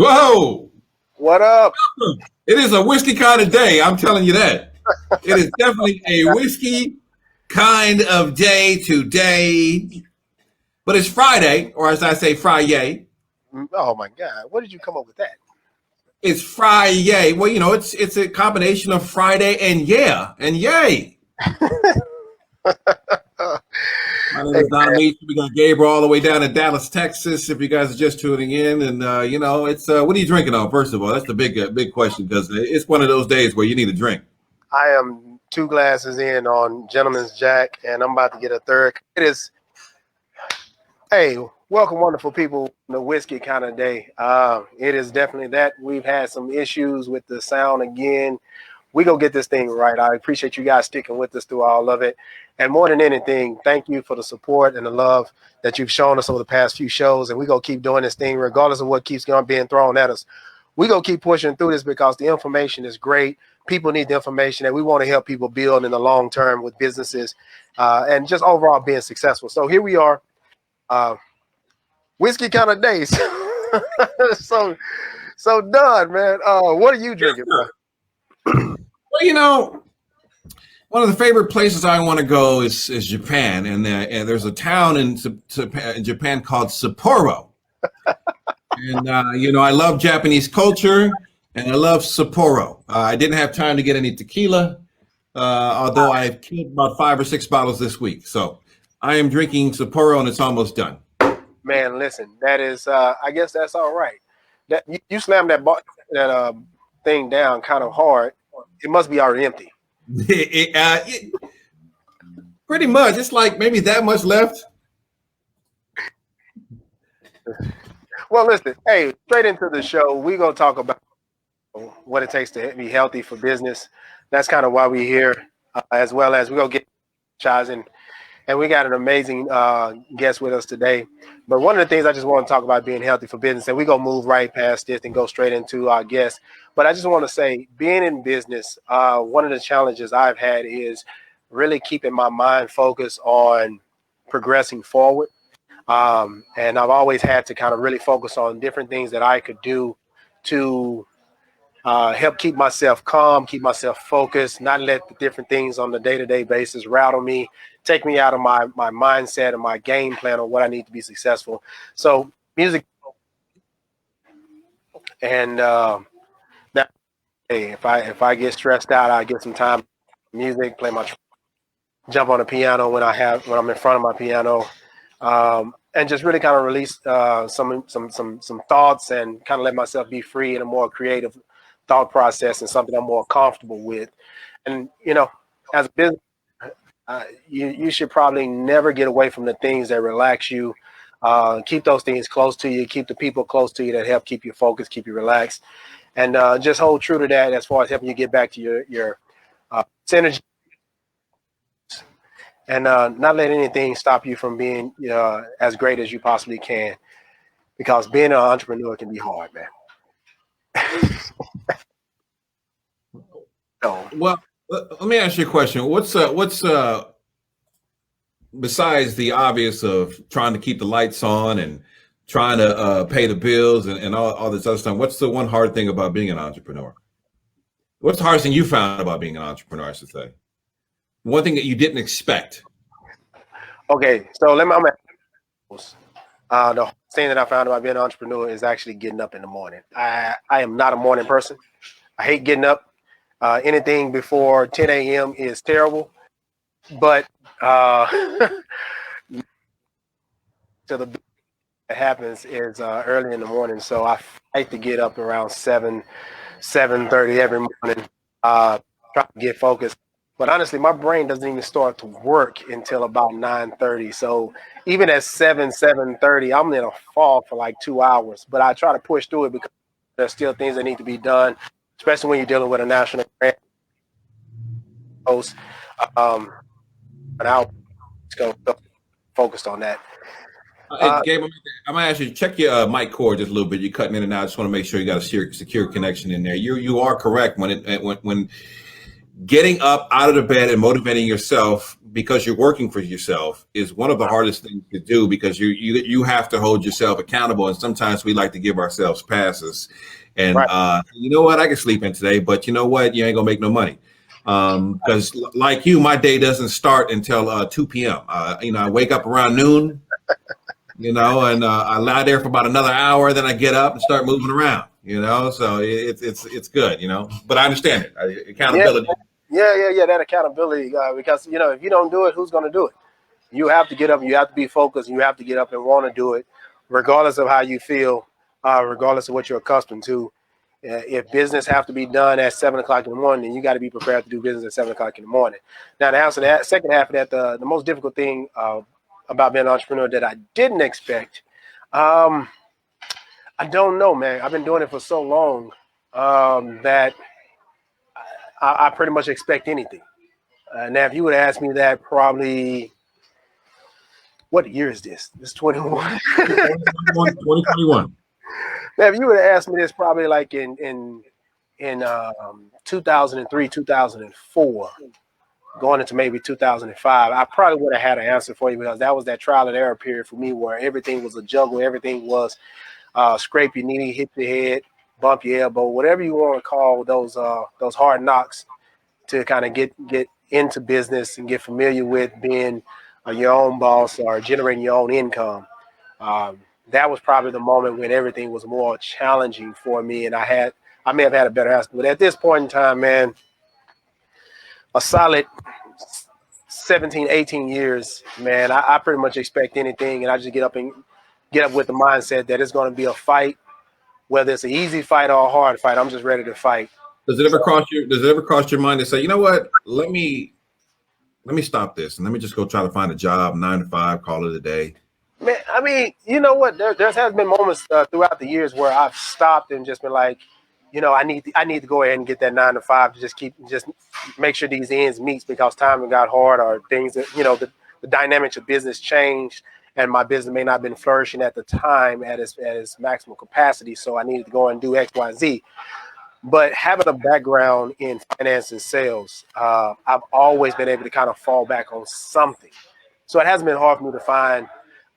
Whoa! What up? It is a whiskey kind of day. I'm telling you that. It is definitely a whiskey kind of day today. But it's Friday, or as I say, Friday. Oh my God! What did you come up with that? It's Friday. Well, it's a combination of Friday and yeah and yay. My name Hey, is Amiche. We got Gabriel all the way down in Dallas, Texas. If you guys are just tuning in, and it's what are you drinking on? First of all, that's the big question because it's one of those days where you need a drink. I am 2 glasses in on Gentleman's Jack, and I'm about to get a third. It is. Hey, welcome, wonderful people. The whiskey kind of day. It is definitely that. We've had some issues with the sound again. We gonna get this thing right. I appreciate you guys sticking with us through all of it. And more than anything, thank you for the support and the love that you've shown us over the past few shows. And we gonna keep doing this thing regardless of what keeps on being thrown at us. We gonna keep pushing through this because the information is great. People need the information, and we want to help people build in the long term with businesses and just overall being successful. So here we are, whiskey kind of days. so done, man. What are you drinking, bro? Well, one of the favorite places I want to go is Japan, and there's a town in Japan called Sapporo. And I love Japanese culture, and I love Sapporo. I didn't have time to get any tequila, although I've killed about 5 or 6 bottles this week. So I am drinking Sapporo, and it's almost done. Man, listen, that is, I guess that's all right. That you slammed that thing down kind of hard. It must be already empty. Pretty much. It's like maybe that much left. Well, listen, hey, straight into the show. We're going to talk about what it takes to be healthy for business. That's kind of why we're here, as well as we're going to get franchising. And we got an amazing guest with us today. But one of the things I just want to talk about being healthy for business, and we're going to move right past this and go straight into our guest. But I just want to say, being in business, one of the challenges I've had is really keeping my mind focused on progressing forward. And I've always had to kind of really focus on different things that I could do to help keep myself calm, keep myself focused, not let the different things on the day-to-day basis rattle me, take me out of my mindset and my game plan on what I need to be successful. So music, and that, hey, if I get stressed out, I get some time, music, play jump on the piano when I'm in front of my piano, and just really kind of release some thoughts and kind of let myself be free in a more creative thought process and something I'm more comfortable with. And as a business, you should probably never get away from the things that relax you. Keep those things close to you. Keep the people close to you that help keep you focused, keep you relaxed, and just hold true to that as far as helping you get back to your synergy, and not let anything stop you from being as great as you possibly can, because being an entrepreneur can be hard, man. Well, let me ask you a question. What's besides the obvious of trying to keep the lights on and trying to pay the bills and all this other stuff, what's the one hard thing about being an entrepreneur? What's the hardest thing you found about being an entrepreneur, I should say? One thing that you didn't expect. Okay, so the thing that I found about being an entrepreneur is actually getting up in the morning. I am not a morning person. I hate getting up. Anything before 10 a.m. is terrible. But so the that happens is early in the morning. So I like to get up around 7:30 every morning, try to get focused. But honestly, my brain doesn't even start to work until about 9:30. So even at 7:30, I'm in a fog for like 2 hours. But I try to push through it because there's still things that need to be done, especially when you're dealing with a national brand host. But I'll go focused on that. Hey, Gabe, I'm gonna ask you to check your mic cord just a little bit. You're cutting in and out. I just want to make sure you got a secure connection in there. You are correct when getting up out of the bed and motivating yourself because you're working for yourself is one of the hardest things to do, because you have to hold yourself accountable. And sometimes we like to give ourselves passes. And you know what? I can sleep in today, but you know what? You ain't gonna make no money. Because like you, my day doesn't start until 2 p.m. I wake up around noon, and I lie there for about another hour. Then I get up and start moving around, so it's good, but I understand it. Accountability. Yeah. That accountability, because, if you don't do it, who's going to do it? You have to get up, you have to be focused, and you have to get up and want to do it, regardless of how you feel, regardless of what you're accustomed to. If business have to be done at 7 o'clock in the morning, then you got to be prepared to do business at 7 o'clock in the morning. Now, to answer that second half of that, the most difficult thing about being an entrepreneur that I didn't expect, I don't know, man. I've been doing it for so long that I pretty much expect anything. Now, if you would ask me that, probably, what year is this? This is 21. 2021. Now, if you would have asked me this probably like in 2003, 2004, going into maybe 2005, I probably would have had an answer for you, because that was that trial and error period for me, where everything was a juggle. Everything was scrape your knee, hit your head, bump your elbow, whatever you want to call those hard knocks to kind of get into business and get familiar with being your own boss or generating your own income. That was probably the moment when everything was more challenging for me, and I may have had a better answer. But at this point in time, man, a solid 17, 18 years, man, I pretty much expect anything, and I just get up with the mindset that it's going to be a fight, whether it's an easy fight or a hard fight. I'm just ready to fight. Does it ever cross your mind to say, you know what, let me stop this and let me just go try to find a job, 9 to 5, call it a day? Man, I mean, you know what? There has been moments throughout the years where I've stopped and just been like, I need to go ahead and get that 9 to 5 to just make sure these ends meets, because time got hard, or things that, the dynamics of business changed, and my business may not have been flourishing at the time at its maximum capacity. So I needed to go and do X, Y, Z. But having a background in finance and sales, I've always been able to kind of fall back on something. So it hasn't been hard for me to find.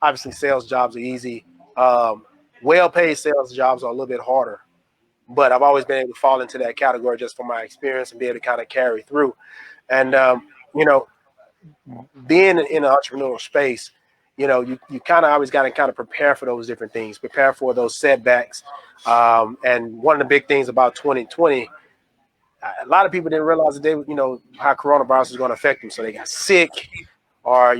Obviously, sales jobs are easy. Well-paid sales jobs are a little bit harder. But I've always been able to fall into that category just from my experience and be able to kind of carry through. And, being in an entrepreneurial space, you kind of always got to kind of prepare for those different things, prepare for those setbacks. And one of the big things about 2020, a lot of people didn't realize that how coronavirus is going to affect them. So they got sick, or,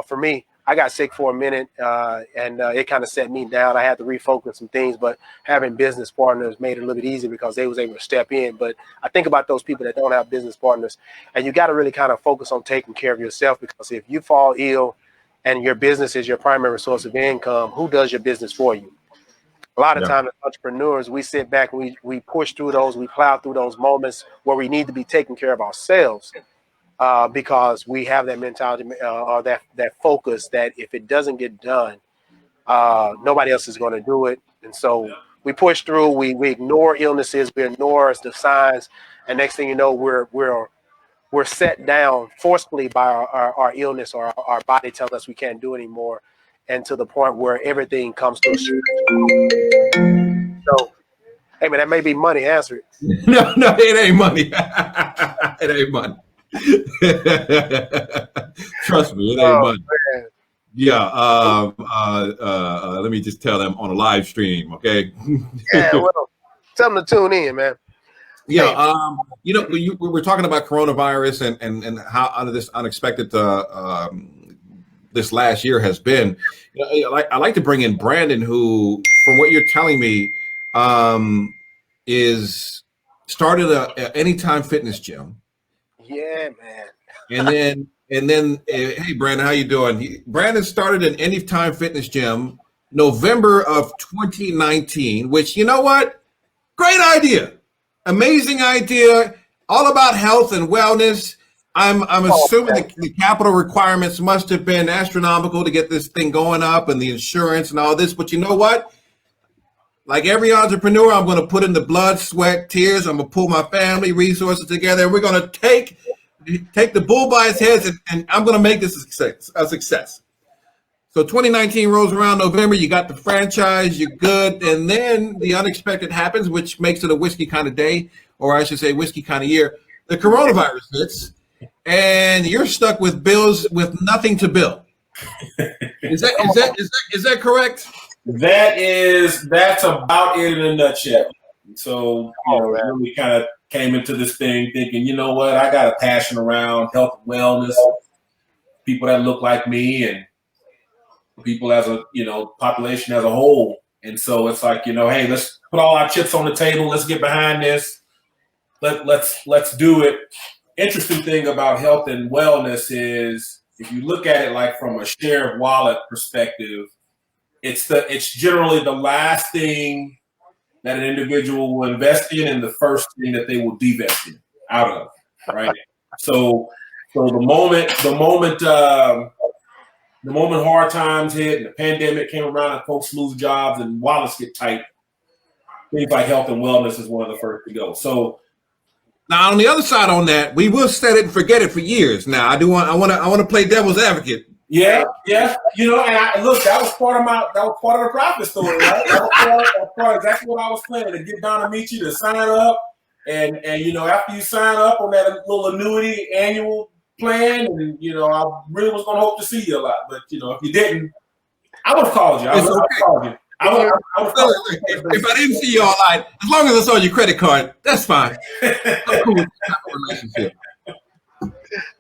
for me, I got sick for a minute, and it kind of set me down. I had to refocus some things, but having business partners made it a little bit easier, because they was able to step in. But I think about those people that don't have business partners, and you got to really kind of focus on taking care of yourself, because if you fall ill and your business is your primary source of income, who does your business for you? A lot of times as entrepreneurs, we sit back, we push through those, we plow through those moments where we need to be taking care of ourselves. Because we have that mentality or that focus that if it doesn't get done, nobody else is going to do it. And so we push through, we ignore illnesses, we ignore the signs, and next thing you know, we're set down forcefully by our illness, or our body tells us we can't do anymore, and to the point where everything comes to a so, hey man, that may be money. Answer it. No, it ain't money. It ain't money. Trust me, it ain't money. Man. Yeah. Let me just tell them on a live stream, okay? Yeah, well, tell them to tune in, man. Yeah. We were talking about coronavirus and how this unexpected this last year has been. I like to bring in Brandon, who, from what you're telling me, is started a Anytime Fitness gym. Yeah, man. And then, hey, Brandon, how you doing? Brandon started an Anytime Fitness gym November of 2019, which, you know what? Great idea. Amazing idea. All about health and wellness. I'm assuming the capital requirements must have been astronomical to get this thing going up, and the insurance and all this. But you know what? Like every entrepreneur, I'm going to put in the blood, sweat, tears. I'm going to pull my family resources together. And we're going to take the bull by its heads, and I'm going to make this a success. So 2019 rolls around, November, you got the franchise, you're good, and then the unexpected happens, which makes it a whiskey kind of day, or I should say whiskey kind of year. The coronavirus hits, and you're stuck with bills with nothing to bill. Is that correct? That's about it in a nutshell. So we kind of came into this thing thinking, you know what, I got a passion around health and wellness, people that look like me, and people as a population as a whole. And so it's like, hey, let's put all our chips on the table. Let's get behind this. Let's do it. Interesting thing about health and wellness is if you look at it like from a share of wallet perspective, it's generally the last thing that an individual will invest in and the first thing that they will divest in out of, right? So the moment hard times hit and the pandemic came around and folks lose jobs and wallets get tight, things like health and wellness is one of the first to go. So now on the other side on that, we will set it and forget it for years. Now I want to play devil's advocate. Yeah. And that was part of the profit story, right? That was part of exactly what I was planning, to get Don Amiche to sign up, and after you sign up on that little annuity annual plan, and I really was gonna hope to see you a lot, but if you didn't, I would have called you. I would have called you. If I didn't see you all right, as long as it's on your credit card, that's fine. I'm cool with that type of relationship.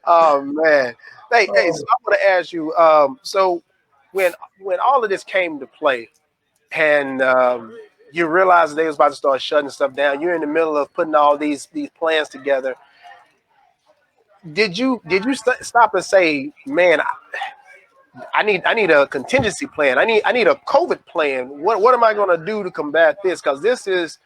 Oh man. Hey, so I want to ask you. So when all of this came to play, and you realized they was about to start shutting stuff down, you're in the middle of putting all these plans together. Did you stop and say, man, I need a contingency plan. I need a COVID plan. What am I going to do to combat this? Because this is,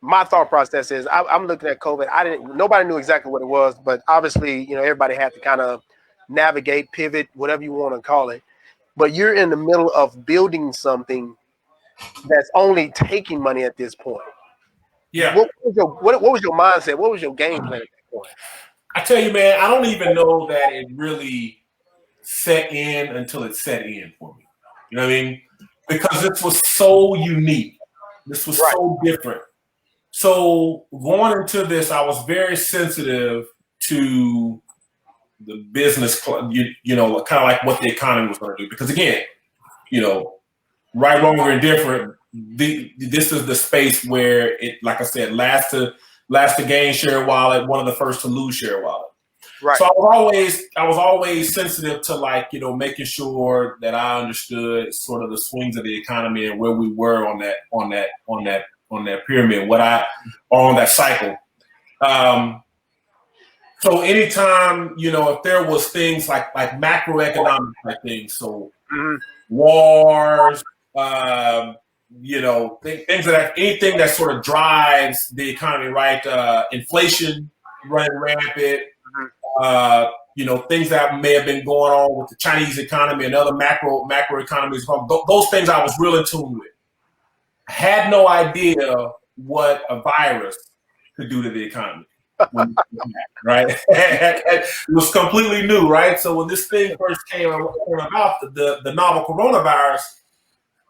my thought process is I'm looking at COVID. Nobody knew exactly what it was, but obviously, everybody had to kind of navigate, pivot, whatever you want to call it. But you're in the middle of building something that's only taking money at this point. Yeah. What was your mindset? What was your game plan at that point? I tell you, man, I don't even know that it really set in until it set in for me. You know what I mean? Because this was so unique. This was so different. So going into this, I was very sensitive to the business, kind of like what the economy was going to do. Because again, right, wrong, or indifferent, this is the space where it, like I said, last to gain share wallet, one of the first to lose share wallet. Right. So I was always sensitive to making sure that I understood sort of the swings of the economy and where we were on that pyramid, on that cycle. So anytime, if there was things like macroeconomic type things, so wars, things anything that sort of drives the economy, right? Inflation running rampant, things that may have been going on with the Chinese economy and other macro economies. Those things I was real in tune with. I had no idea what a virus could do to the economy. Right? It was completely new, right? So when this thing first came about, the novel coronavirus,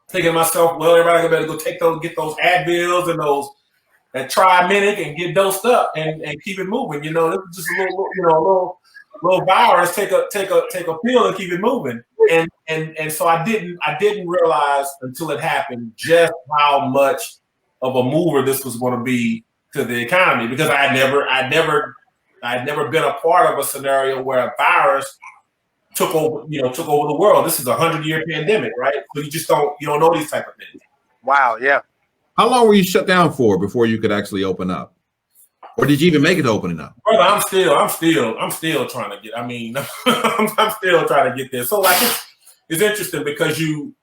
thinking to myself, well, everybody better go get those Advils and that Triminic and get dosed up and keep it moving. This was just a little virus. Take a pill and keep it moving. And so I didn't realize until it happened just how much of a mover this was going to be to the economy, because I'd never been a part of a scenario where a virus took over the world. This is a 100-year pandemic, right? So you don't know these type of things. Wow, yeah. How long were you shut down for before you could actually open up? Or did you even make it to opening up? Brother, I'm still trying to get, I'm still trying to get there. So it's interesting because you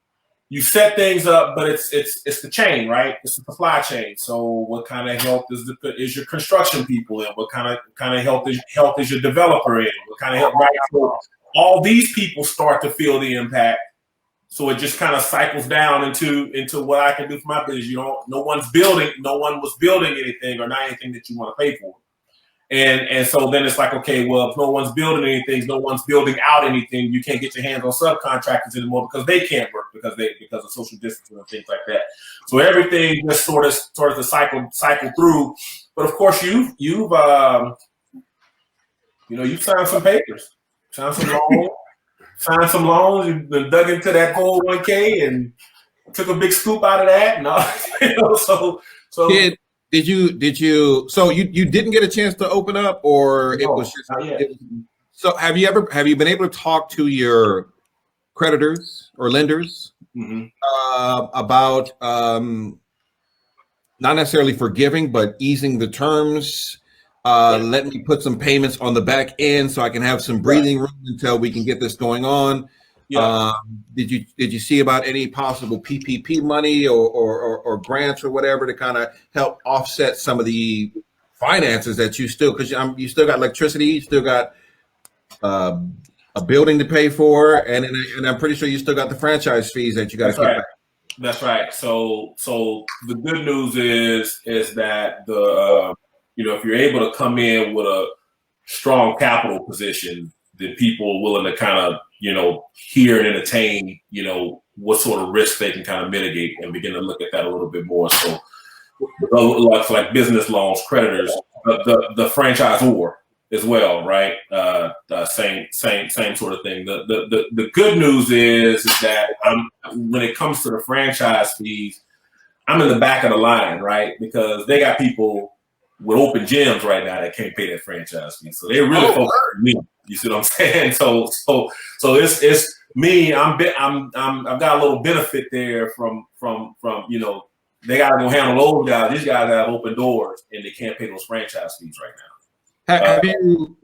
set things up, but it's the chain, right? It's the supply chain. So what kind of help is your construction people in? What kind of help is your developer in? What kind of help, right? So all these people start to feel the impact. So it just kind of cycles down into what I can do for my business. No one was building anything or not anything that you want to pay for. And so then it's like, okay, well, if no one's building anything, no one's building out anything, you can't get your hands on subcontractors anymore because they can't work because of social distancing and things like that. So everything just sort of the cycle through. But of course, you've signed some papers, signed some loans, you've been dug into that 401k and took a big scoop out of that, and all, so. Did you? So you didn't get a chance to open up, or it was just? So have you been able to talk to your creditors or lenders about not necessarily forgiving, but easing the terms? Let me put some payments on the back end so I can have some breathing room until we can get this going on. Yeah. Did you see about any possible PPP money or grants or whatever to kind of help offset some of the finances that you still, because you still got electricity, you still got a building to pay for, and I'm pretty sure you still got the franchise fees that you got to get back. That's right. So the good news is that if you're able to come in with a strong capital position, then people are willing to kind of hear and entertain, what sort of risk they can kind of mitigate and begin to look at that a little bit more. So like business loans, creditors, the franchisor as well, right? Same sort of thing. The good news is that when it comes to the franchise fees, I'm in the back of the line, right? Because they got people with open gyms right now that can't pay that franchise fee. So they really focus on me. You see what I'm saying? So it's me. I've got a little benefit there from they got to go handle those guys. These guys have open doors and they can't pay those franchise fees right now. Have you,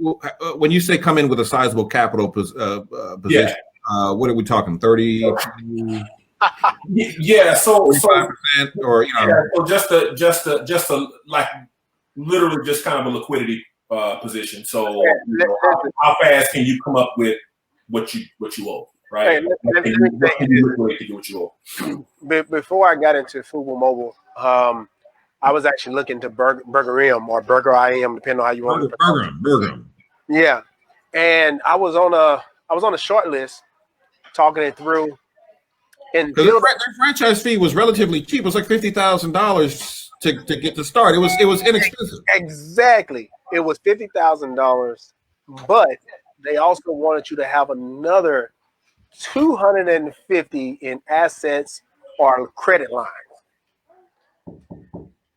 when you say come in with a sizable capital position, what are we talking? 30? Yeah. So 45%, or so just a like literally just kind of a liquidity position. So how fast can you come up with what you owe, right? Before I got into Fubo Mobile, I was actually looking to Burger M or Burger IM, depending on how you want to Burger M. Yeah, and I was on a short list talking it through. And the franchise fee was relatively cheap. It was like $50,000 to get to start. It was inexpensive. Exactly. It was $50,000, but they also wanted you to have another $250 in assets or credit lines.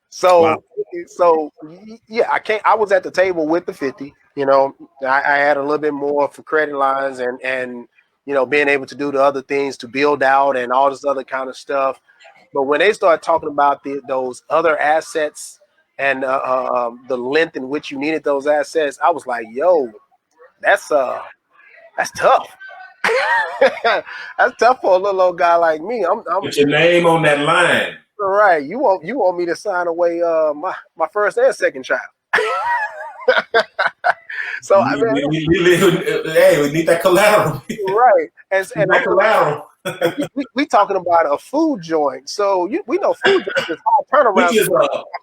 So yeah, I was at the table with the 50. I had a little bit more for credit lines and being able to do the other things to build out and all this other kind of stuff. But when they start talking about those other assets and the length in which you needed those assets, I was like, yo, that's tough. That's tough for a little old guy like me. I'm put your name on that line. Right. You want me to sign away my first and second child. So we need that collateral. Right. And that collateral. we talking about a food joint. So we know food joint is hard turnaround.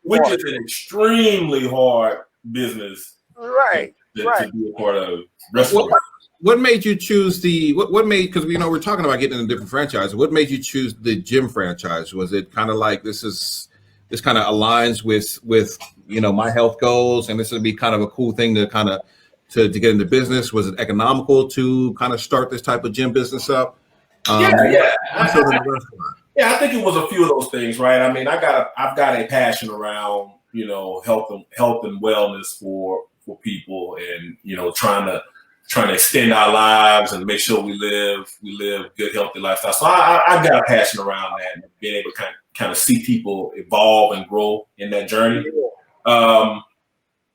Which is an extremely hard business. Right. To be a part of. Restaurant. What made you choose what made, because we're talking about getting in a different franchise. What made you choose the gym franchise? Was it kind of like this kind of aligns with my health goals, and this would be kind of a cool thing to kind of to get into business? Was it economical to kind of start this type of gym business up? I think it was a few of those things, right? I mean, I've got a passion around health and wellness for people, and trying to extend our lives and make sure we live good, healthy lifestyle. So I've got a passion around that, and being able to kind of see people evolve and grow in that journey.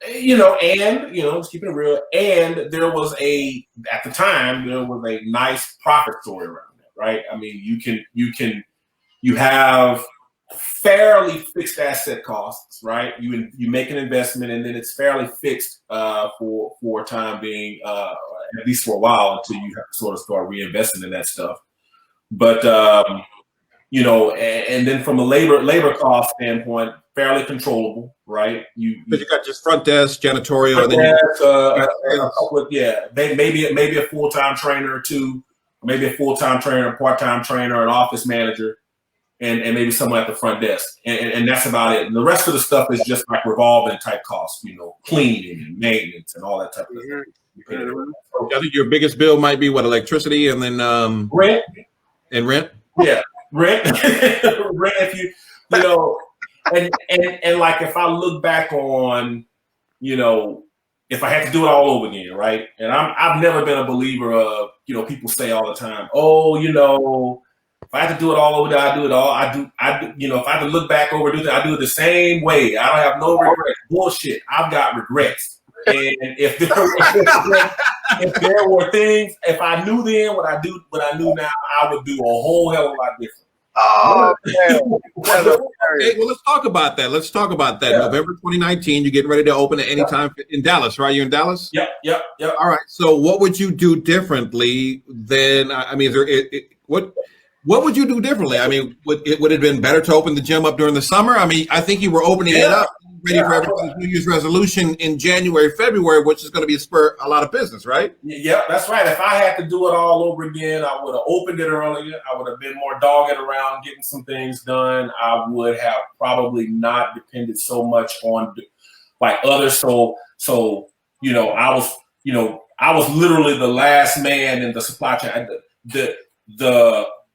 Just keeping it real. And there was at the time, there was a nice profit story around that, right? I mean, you have fairly fixed asset costs, right? You make an investment and then it's fairly fixed for a time being, at least for a while, until you have to sort of start reinvesting in that stuff. But and then from a labor cost standpoint, fairly controllable, right? You got just front desk, janitorial, front and then desk, a couple of, maybe a full-time trainer or two, maybe a full-time trainer, part-time trainer, an office manager, and maybe someone at the front desk, and that's about it. And the rest of the stuff is just like revolving type costs, cleaning and maintenance and all that type of stuff. So I think your biggest bill might be what, electricity, and then rent. And rent. Yeah, rent. Rent. If and like if I look back on, if I had to do it all over again, right? And I've never been a believer of, people say all the time, if I had to do it all over, I do it all. I do. If I had to look back over, I do it the same way. I don't have no regrets. Bullshit. I've got regrets. And if there were things, if I knew then what I knew now, I would do a whole hell of a lot different. Oh, man. Okay, well, let's talk about that. Yeah. November 2019, you're getting ready to open at any time in Dallas, right? You're in Dallas? Yep. All right. So what would you do differently than, what would you do differently? I mean, would it have been better to open the gym up during the summer? I mean, I think you were opening it up ready for everybody's New Year's resolution in January, February, which is going to be a lot of business, right? Yeah, that's right. If I had to do it all over again, I would have opened it earlier. I would have been more dogged around getting some things done. I would have probably not depended so much on like others. So I was literally the last man in the supply chain.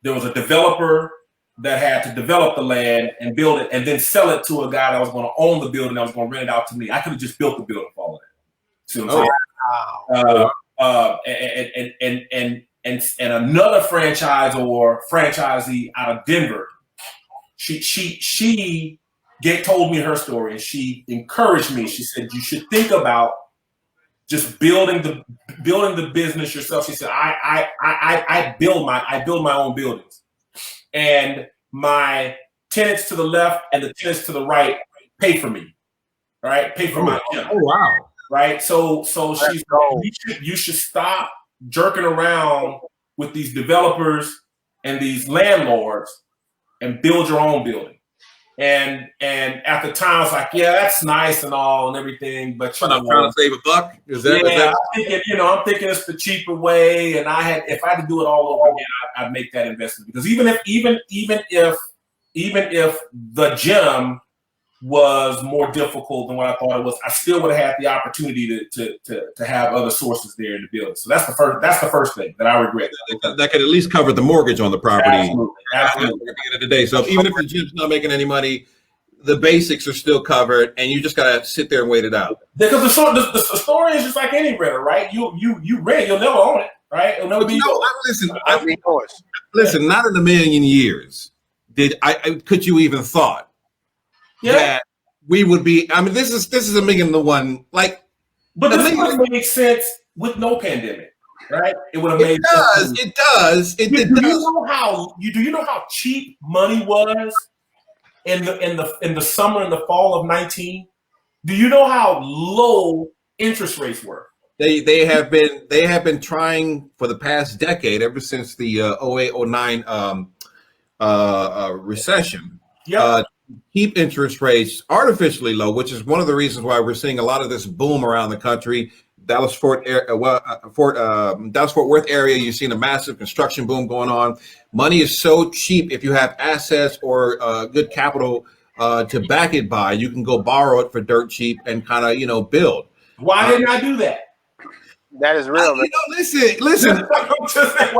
There was a developer that had to develop the land and build it and then sell it to a guy that was going to own the building that was going to rent it out to me. I could have just built the building for all of that. See what I'm saying? And another franchisee out of Denver, she told me her story and she encouraged me. She said, you should think about just building the business yourself. She said, I build my own buildings, and my tenants to the left and the tenants to the right pay for me, right? Pay for my gym. Oh wow! Right. So she's you should stop jerking around with these developers and these landlords and build your own building. And at the time, I was like, yeah, that's nice and all and everything, but I'm trying to save a buck. Is that? I'm thinking it's the cheaper way. And if I had to do it all over again, I'd make that investment, because even if the gym was more difficult than what I thought it was, I still would have had the opportunity to have other sources there in the building. So that's the first thing that I regret. That could at least cover the mortgage on the property. Absolutely. At the end of the day. So even if the gym's not making any money, the basics are still covered, and you just gotta sit there and wait it out. Because the story is just like any renter, right? You rent, you'll never own it, right? It'll never be yours. Listen, not in a million years could you even thought that we would be. I mean, this is $1 million to one. Like, but this would have made sense with no pandemic, right? It would have made sense. It does. Do you know how cheap money was in the summer and the fall of 19? Do you know how low interest rates were? They have been trying for the past decade, ever since the 08-09 recession. Keep interest rates artificially low, which is one of the reasons why we're seeing a lot of this boom around the country. Dallas-Fort Worth area, you've seen a massive construction boom going on. Money is so cheap. If you have assets or good capital to back it by, you can go borrow it for dirt cheap and kind of build. Why didn't I do that? That is real. Listen. I'm just saying,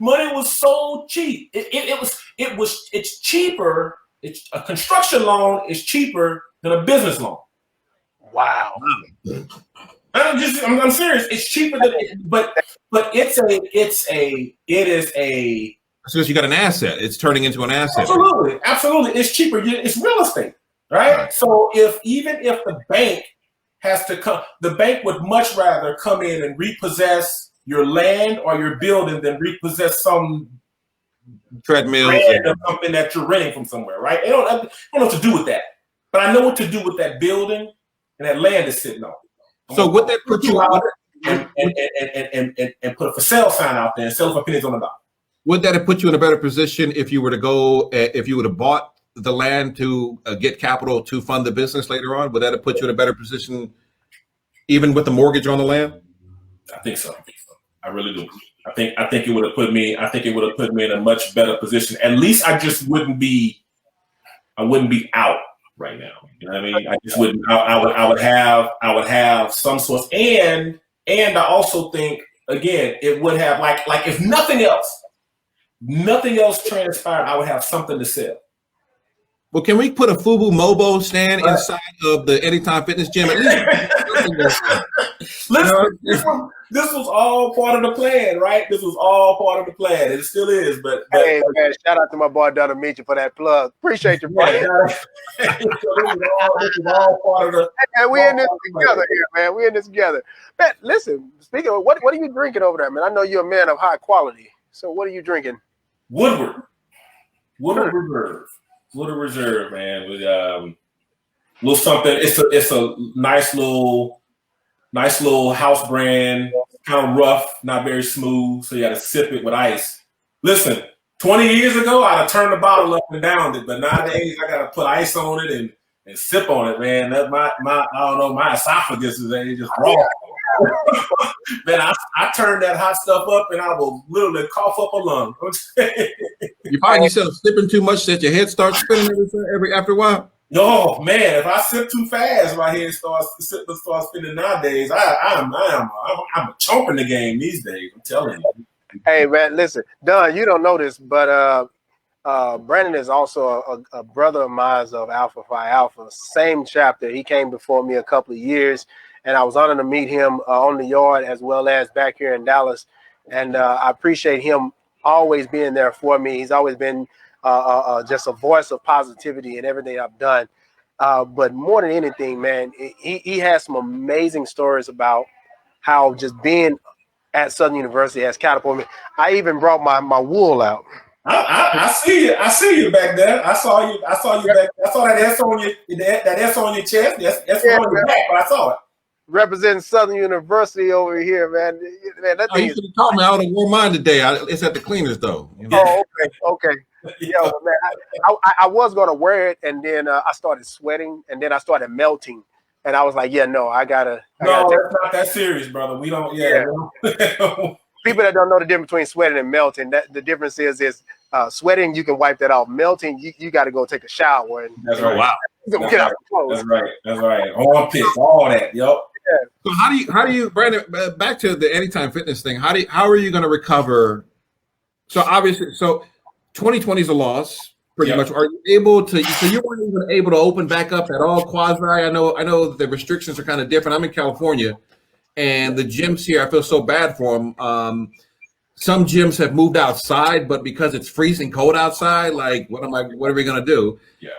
money was so cheap. It's cheaper. A construction loan is cheaper than a business loan. Wow. I'm serious. It's cheaper than, but it is a. Because you got an asset, it's turning into an asset. Absolutely. It's cheaper. It's real estate, right? So even if the bank has to come, the bank would much rather come in and repossess your land or your building than repossess some treadmill or something that you're renting from somewhere, right? I don't know what to do with that, but I know what to do with that building and that land is sitting on. So would that put you out and put a for sale sign out there and sell it for pennies on the dollar? Would that have put you in a better position if you would have bought the land to get capital to fund the business later on? Would that have put you in a better position, even with the mortgage on the land? I think so. I really do. I think it would have put me. I think it would have put me in a much better position. At least I just wouldn't be. I wouldn't be out right now. You know what I mean? I just wouldn't. I would have some source, and I also think again it would have like if nothing else transpired, I would have something to sell. Well, can we put a Fubu Mobo stand inside of the Anytime Fitness Gym? At least Listen, this was all part of the plan, right? This was all part of the plan. It still is, but hey man, shout out to my boy Don Amiche for that plug. Appreciate you, brother. This is all part of the. Hey, we in this together here, man. We in this together. Man, listen. Speaking of what are you drinking over there, man? I know you're a man of high quality. So what are you drinking? Woodward Reserve, man. With little something. It's a nice little house brand, kind of rough, not very smooth. So you got to sip it with ice. Listen, 20 years ago, I'd have turned the bottle up and down it, but nowadays I got to put ice on it and sip on it, man. That my I don't know, my esophagus is just raw. Man, I turn that hot stuff up and I will literally cough up a lung. You find yourself sipping too much that your head starts spinning after a while? No, man, if I sip too fast, my head starts spinning nowadays. I'm a chomp in the game these days, I'm telling you. Hey man, listen, Don, you don't know this, but Brandon is also a brother of mine of Alpha Phi Alpha, same chapter. He came before me a couple of years, and I was honored to meet him on the yard as well as back here in Dallas. And I appreciate him always being there for me. He's always been just a voice of positivity in everything I've done. But more than anything, man, he has some amazing stories about how just being at Southern University has catapulted me. I even brought my wool out. I see you. I see you back there. I saw you back there. I saw that S on your chest. That's on your back, but I saw it. Representing Southern University over here, man. Man, that thing you should have told me I would have wore mine today. It's at the cleaners, though. You know? Oh, okay. Yo, man, I was gonna wear it, and then I started sweating, and then I started melting, and I was like, yeah, no, I gotta. No, it's not that serious, brother. We don't. Yeah. People that don't know the difference between sweating and melting, that the difference is sweating, you can wipe that off. Melting, you got to go take a shower and that's right. Wow. Get out the clothes. That's right. Armpits, all that. Yep. Yeah. So how do you, Brandon? Back to the Anytime Fitness thing. How are you going to recover? So obviously, 2020 is a loss, pretty much. Are you able to? So you weren't even able to open back up at all, quasi. I know the restrictions are kind of different. I'm in California, and the gyms here, I feel so bad for them. Some gyms have moved outside, but because it's freezing cold outside, like what are we going to do? Yeah.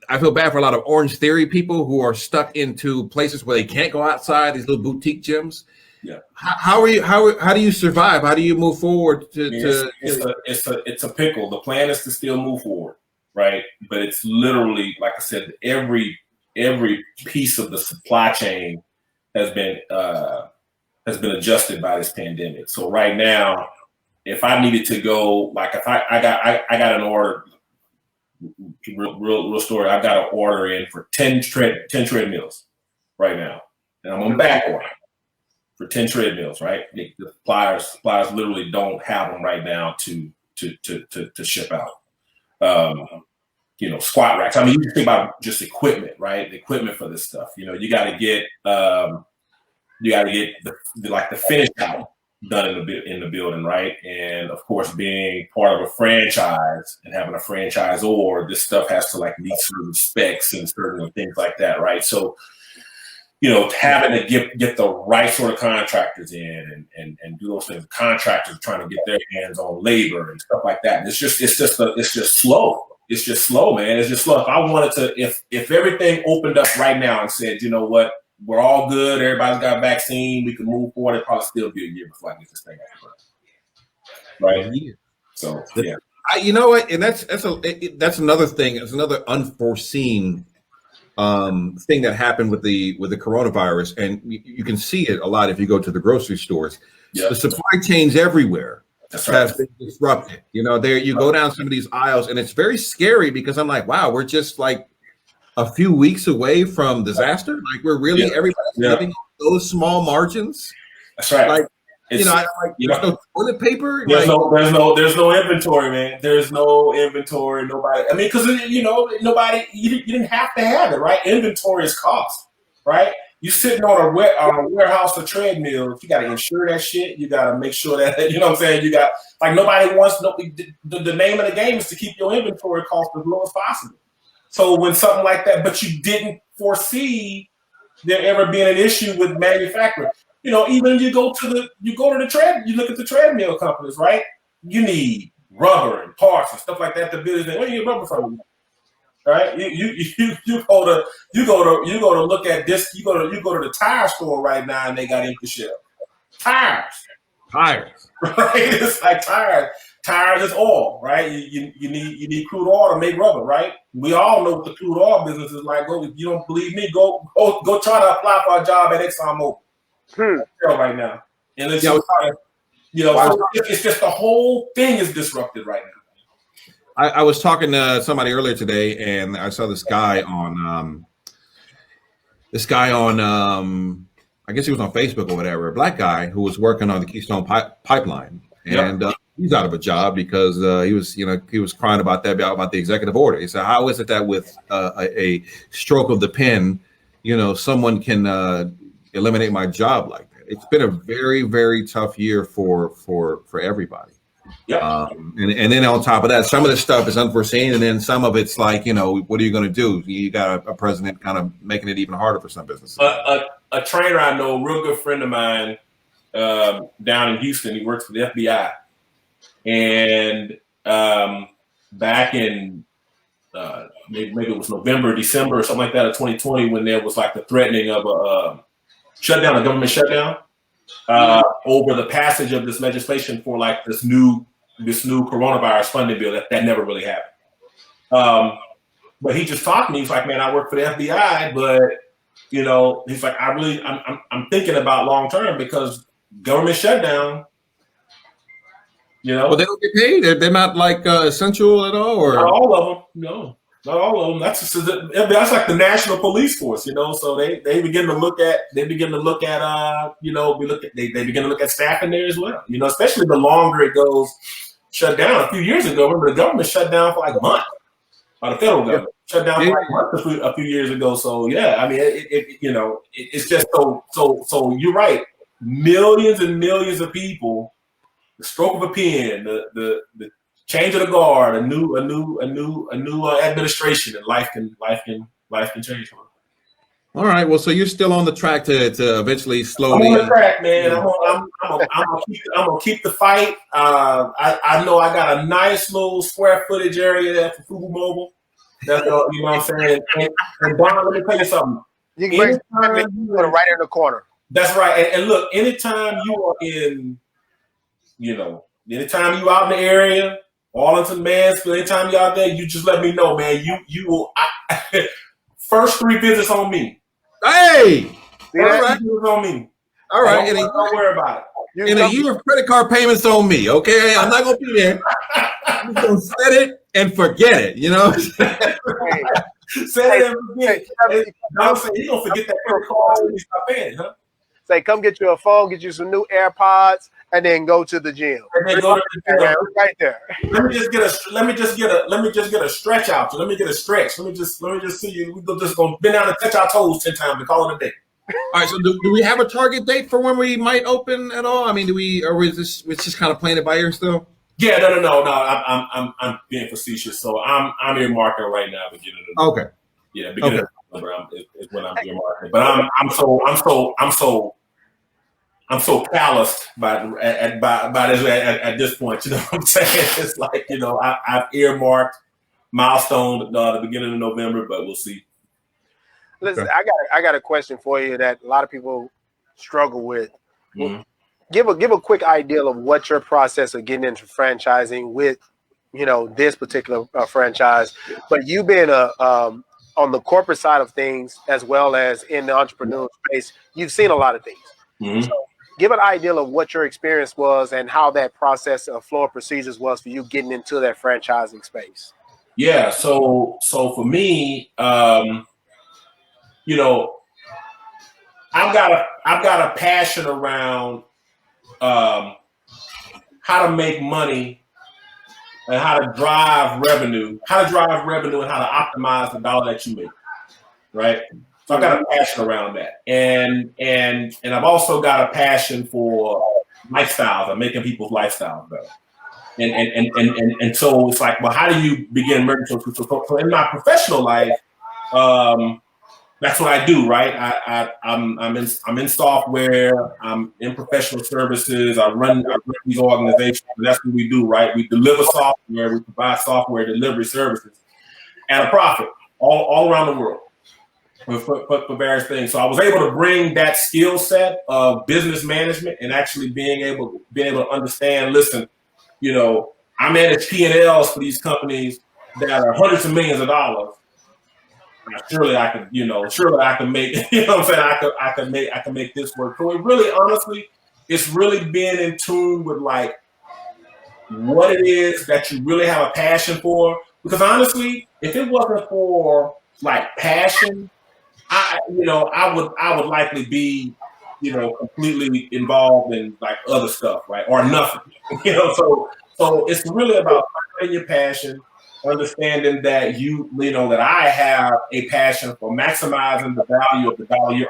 I feel bad for a lot of Orange Theory people who are stuck into places where they can't go outside, these little boutique gyms. Yeah. How do you survive? How do you move forward it's a pickle. The plan is to still move forward, right? But it's literally, like I said, every piece of the supply chain has been adjusted by this pandemic. So right now, if I needed to go, like if I got an order, real story, I got an order in for 10 treadmills right now, and I'm on back order for 10 treadmills. Right, the suppliers literally don't have them right now to ship out. Squat racks. I mean, you think about just equipment, right? The equipment for this stuff. You got to get the finish out done in the building, right? And of course, being part of a franchise and having a franchisor, this stuff has to meet certain specs and certain things like that, right? So, having to get the right sort of contractors in and do those things. Contractors trying to get their hands on labor and stuff like that. And it's just slow. It's just slow, man. It's just slow. If I wanted to, if everything opened up right now and said, you know what, we're all good, everybody's got a vaccine, we can move forward, it'd probably still be a year before I get this thing out. Right? So, yeah. You know what? And that's another thing. It's another unforeseen thing that happened with the coronavirus. And you can see it a lot if you go to the grocery stores. Yep. The supply chains everywhere has been disrupted. There you go down some of these aisles, and it's very scary because I'm like, wow, we're just like a few weeks away from disaster. Like we're really everybody's living on those small margins. That's right. Like there's no toilet paper. There's no inventory, man. There's no inventory. Nobody. I mean, because nobody. You didn't have to have it, right? Inventory is cost, right? You sitting on a warehouse or treadmill. You got to insure that shit. You got to make sure that you know what I'm saying. You got nobody wants. The name of the game is to keep your inventory cost as low as possible. So when something like that, but you didn't foresee there ever being an issue with manufacturing. Even you look at the treadmill companies, right? You need rubber and parts and stuff like that to build it. Where do you get rubber from? Right? You go to look at this. You go to the tire store right now and they got empty shelves. Tires. Right? It's like tires. Tires is oil, right? You need crude oil to make rubber, right? We all know what the crude oil business is like. If you don't believe me, go try to apply for a job at ExxonMobil. Right now, and it's it's just the whole thing is disrupted right now. I was talking to somebody earlier today, and I saw this guy on I guess he was on Facebook or whatever, a black guy who was working on the Keystone Pipeline, and he's out of a job because he was crying about the executive order. He said, "How is it that with a stroke of the pen, someone can eliminate my job like that?" It's been a very, very tough year for everybody. Yeah. And then on top of that, some of the stuff is unforeseen, and then some of it's like, what are you going to do? You got a president kind of making it even harder for some businesses. A trainer I know, a real good friend of mine, down in Houston, he works for the FBI, and back in maybe it was November, December, or something like that of 2020, when there was like the threatening of a government shutdown, over the passage of this legislation for like this new coronavirus funding bill that never really happened. But he just talked to me. He's like, "Man, I work for the FBI, but he's like, I'm thinking about long term because government shutdown. Well, they don't get paid. They're not like essential at all, or not all of them. No, not all of them. That's like the national police force, So they begin to look at they begin to look at staffing there as well. Especially the longer it goes shut down. A few years ago, remember the government shut down for like months. Or the federal government shut down for like months a few years ago. So yeah, I mean, it's just so you're right. Millions and millions of people. The stroke of a pen, the change of the guard, a new administration, and life can change. All right. Well, so you're still on the track to eventually slowly. I'm on the track, man. I'm gonna keep the fight. I know I got a nice little square footage area there for Fubu Mobile. That's what I'm saying. And Don, let me tell you something. You can put it right in the corner. That's right. And look, anytime you are in. Anytime you out in the area, Arlington, Mansfield, anytime you out there, you just let me know, man. You will. First 3 visits on me. Hey, all right, on me. All right, don't worry about it. In a year of credit card payments on me, okay? I'm not gonna be there. I'm gonna set it and forget it. Set it and forget it. I'm saying he's gonna forget that credit card when he stop paying, huh? Say, come get you a phone, get you some new AirPods, and then go to the gym. And then go to the gym. Right there. Let me just get a stretch out. Let me get a stretch. Let me just see you. We're just gonna bend down and touch our toes 10 times and call it a day. All right. So do we have a target date for when we might open at all? I mean, it's just kind of playing it by ear still? Yeah, no. I'm being facetious. So I'm earmarking right now, beginning of okay. Yeah, beginning of November is when I'm earmarking. But I'm so calloused by this at this point. You know what I'm saying? It's like I've earmarked milestone the beginning of November, but we'll see. Listen, I got a question for you that a lot of people struggle with. Mm-hmm. Give a quick idea of what your process of getting into franchising with, this particular franchise, but you being on the corporate side of things as well as in the entrepreneurial space, you've seen a lot of things. Mm-hmm. So give an idea of what your experience was and how that process of flow of procedures was for you getting into that franchising space. Yeah. So for me, you know, I've got a passion around how to make money and how to drive revenue, and how to optimize the dollar that you make, right? So I've got a passion around that, and I've also got a passion for lifestyles and making people's lifestyles better. And so it's like, well, how do you begin merging? So in my professional life, that's what I do, right? I'm in software. I'm in professional services. I run these organizations. And that's what we do, right? We deliver software. We provide software delivery services at a profit all around the world for various things. So I was able to bring that skill set of business management and actually being able to understand. Listen, you know, I manage P&Ls for these companies that are hundreds of millions of dollars. Surely I could, surely I can make, you know what I'm saying? I can make this work. So it really, honestly, it's really being in tune with like what it is that you really have a passion for. Because honestly, if it wasn't for like passion, I would likely be, completely involved in like other stuff, right? Or nothing, So it's really about finding your passion, understanding that that I have a passion for maximizing the value of the dollar you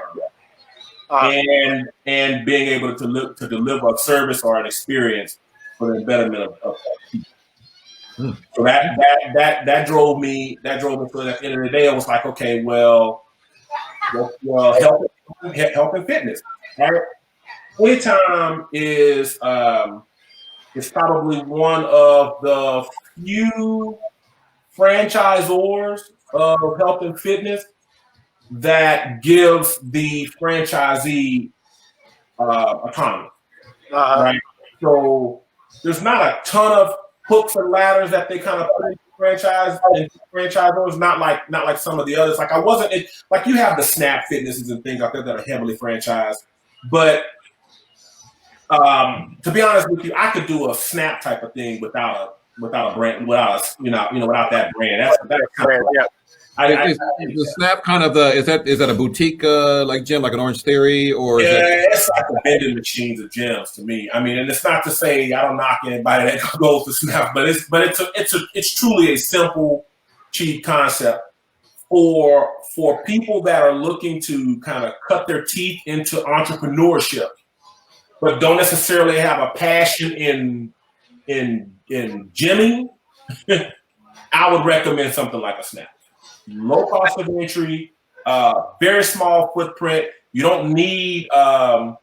earn, and being able to deliver a service or an experience for the betterment of people. So that drove me. That drove me. So at the end of the day, I was like, okay, well, health and fitness. Right? Anytime is probably one of the few franchisors of health and fitness that gives the franchisee autonomy. Right? So there's not a ton of hooks and ladders that they kind of put into franchisors, not like some of the others. Like like you have the Snap Fitnesses and things out there that are heavily franchised, but to be honest with you, I could do a Snap type of thing without a brand, without that brand. That's kind of is the Snap kind of is that a boutique like gym, like an Orange Theory, or it's like a vending machines of gyms to me. I mean, and it's not to say I don't knock anybody that goes to Snap, but it's truly a simple, cheap concept for people that are looking to kind of cut their teeth into entrepreneurship, but don't necessarily have a passion in gymming. I would recommend something like a Snap. Low cost of entry, very small footprint. You don't need kind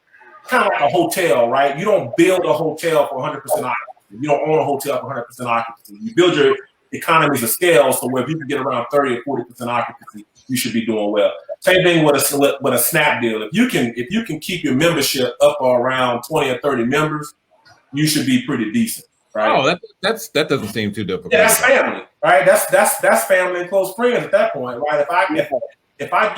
of like a hotel, right? You don't build a hotel for 100% occupancy. You don't own a hotel for 100% occupancy. You build your economies of scale, so where people get around 30 or 40% occupancy, you should be doing well. Same thing with a Snap deal. If you can keep your membership up around 20 or 30 members, you should be pretty decent. Right? Oh, that doesn't seem too difficult. Yeah, that's family, right? That's family and close friends at that point, right? If I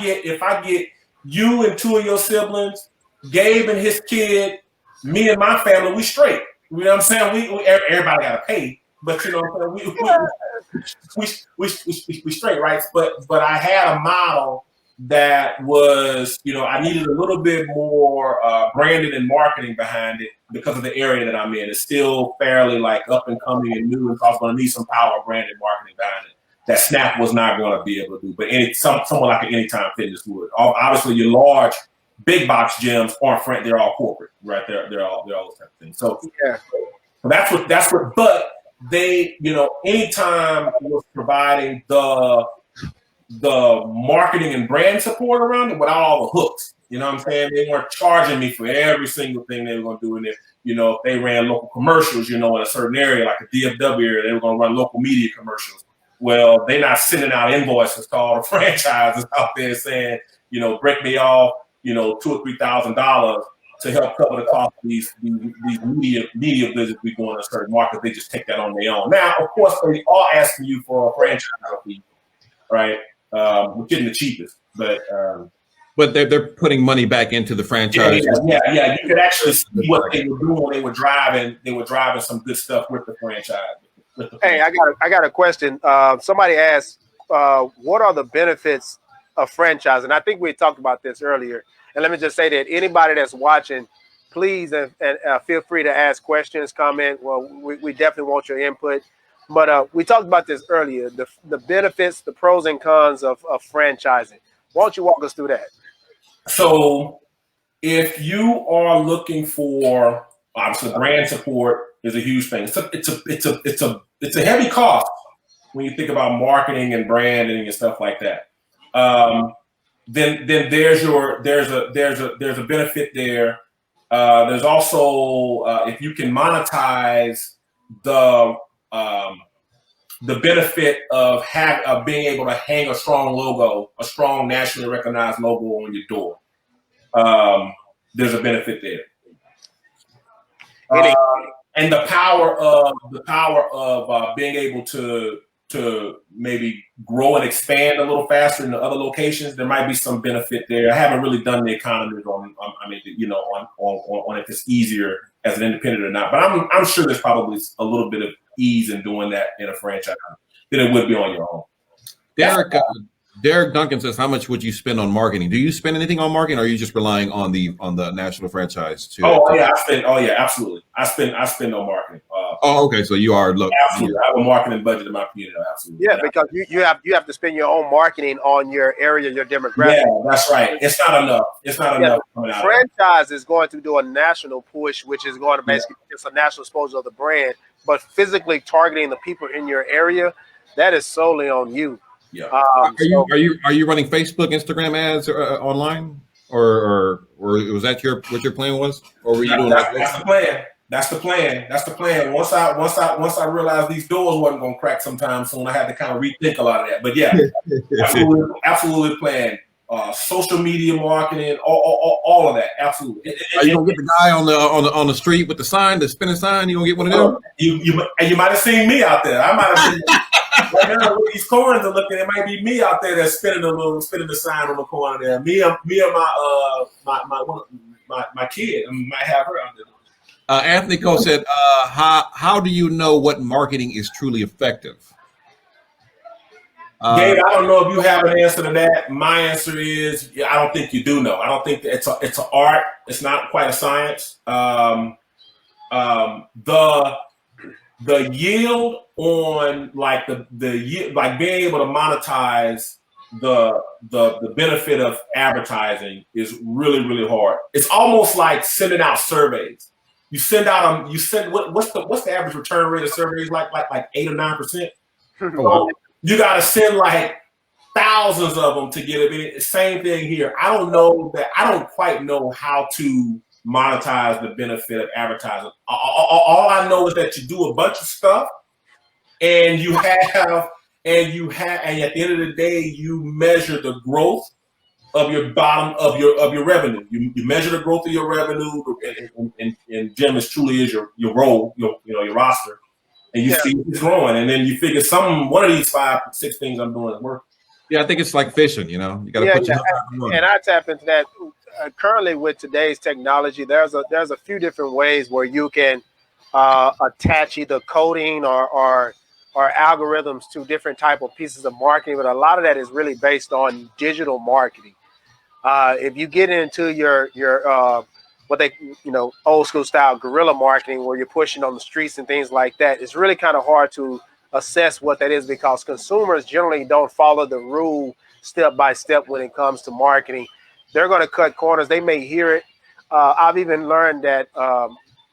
get you and two of your siblings, Gabe and his kid, me and my family, we straight. You know what I'm saying? We everybody got to pay, but you know what I'm saying? We straight, right? But I had a model that was, I needed a little bit more branding and marketing behind it because of the area that I'm in. It's still fairly like up and coming and new, and so I was going to need some power brand and marketing behind it that Snap was not going to be able to do. But someone like an Anytime Fitness would. Obviously, your large, big box gyms aren't they're all corporate, right? They're all those type of things. So yeah, that's what. But they, Anytime was providing the marketing and brand support around it without all the hooks. You know what I'm saying? They weren't charging me for every single thing they were going to do in there. If they ran local commercials, in a certain area, like a DFW area, they were going to run local media commercials. Well, they're not sending out invoices to all the franchises out there saying, break me off, $2,000 or $3,000 to help cover the cost of these media visits we go in a certain market. They just take that on their own. Now, of course, they are asking you for a franchise fee, right? We're getting the cheapest, but But they're putting money back into the franchise. Yeah. You could actually see what they were doing. They were driving some good stuff with the franchise. Hey, I got a question. Somebody asked, what are the benefits of franchise? And I think we talked about this earlier. And let me just say that anybody that's watching, please and feel free to ask questions, comment. Well, we definitely want your input. But we talked about this earlier, the benefits, the pros and cons of franchising. Why don't you walk us through that? So if you are looking for, obviously, brand support is a huge thing. It's a heavy cost when you think about marketing and branding and stuff like that. Then there's a benefit there. There's also if you can monetize the benefit of being able to hang a strong logo, a strong nationally recognized logo on your door. There's a benefit there. And the power of being able to maybe grow and expand a little faster in the other locations, there might be some benefit there. I haven't really done the economies on if it's easier as an independent or not, but I'm sure there's probably a little bit of ease in doing that in a franchise than it would be on your own. Derek Duncan says, "How much would you spend on marketing? Do you spend anything on marketing, or are you just relying on the national franchise too?" Absolutely. I spend on marketing. Okay, so you are absolutely. I have a marketing budget in my community. Absolutely. Yeah, because you have to spend your own marketing on your area, your demographic. Yeah, that's right. It's not enough. The franchise is going to do a national push, which is going to basically it's a national exposure of the brand, but physically targeting the people in your area, that is solely on you. Yeah. Are you running Facebook, Instagram ads online, or was that what your plan was, or were you doing that? That's the plan. Once I realized these doors wasn't going to crack sometime soon, I had to kind of rethink a lot of that. But yeah, absolutely plan. Social media marketing, all of that. Absolutely. Are you gonna get the guy on the street with the sign, the spinning sign? You gonna get one of them? You might have seen me out there. I might have seen. Right now, with these corners are looking, it might be me out there that's spinning the sign on the corner there. Me and my kid. I might have her out there. Anthony Cole said, "How do you know what marketing is truly effective?" Gabe, I don't know if you have an answer to that. My answer is, I don't think you do know. I don't think that it's an art. It's not quite a science. The yield on like being able to monetize the benefit of advertising is really, really hard. It's almost like sending out surveys. You send out what's the average return rate of surveys like 8 or 9%? Oh, you got to send like thousands of them to get it. Same thing here. I don't quite know how to monetize the benefit of advertising. All I know is that you do a bunch of stuff, and at the end of the day, you measure the growth of your your revenue. You measure the growth of your revenue, and Jim, is truly is your role, your roster, and you see it's growing, and then you figure one of these 5-6 things I'm doing is working. Yeah, I think it's like fishing. You got to put your and I tap into that. Currently, with today's technology, there's a few different ways where you can attach either coding or algorithms to different type of pieces of marketing, but a lot of that is really based on digital marketing. If you get into your what they old school style guerrilla marketing, where you're pushing on the streets and things like that, it's really kind of hard to assess what that is, because consumers generally don't follow the rule step by step when it comes to marketing. They're going to cut corners. They may hear it. I've even learned that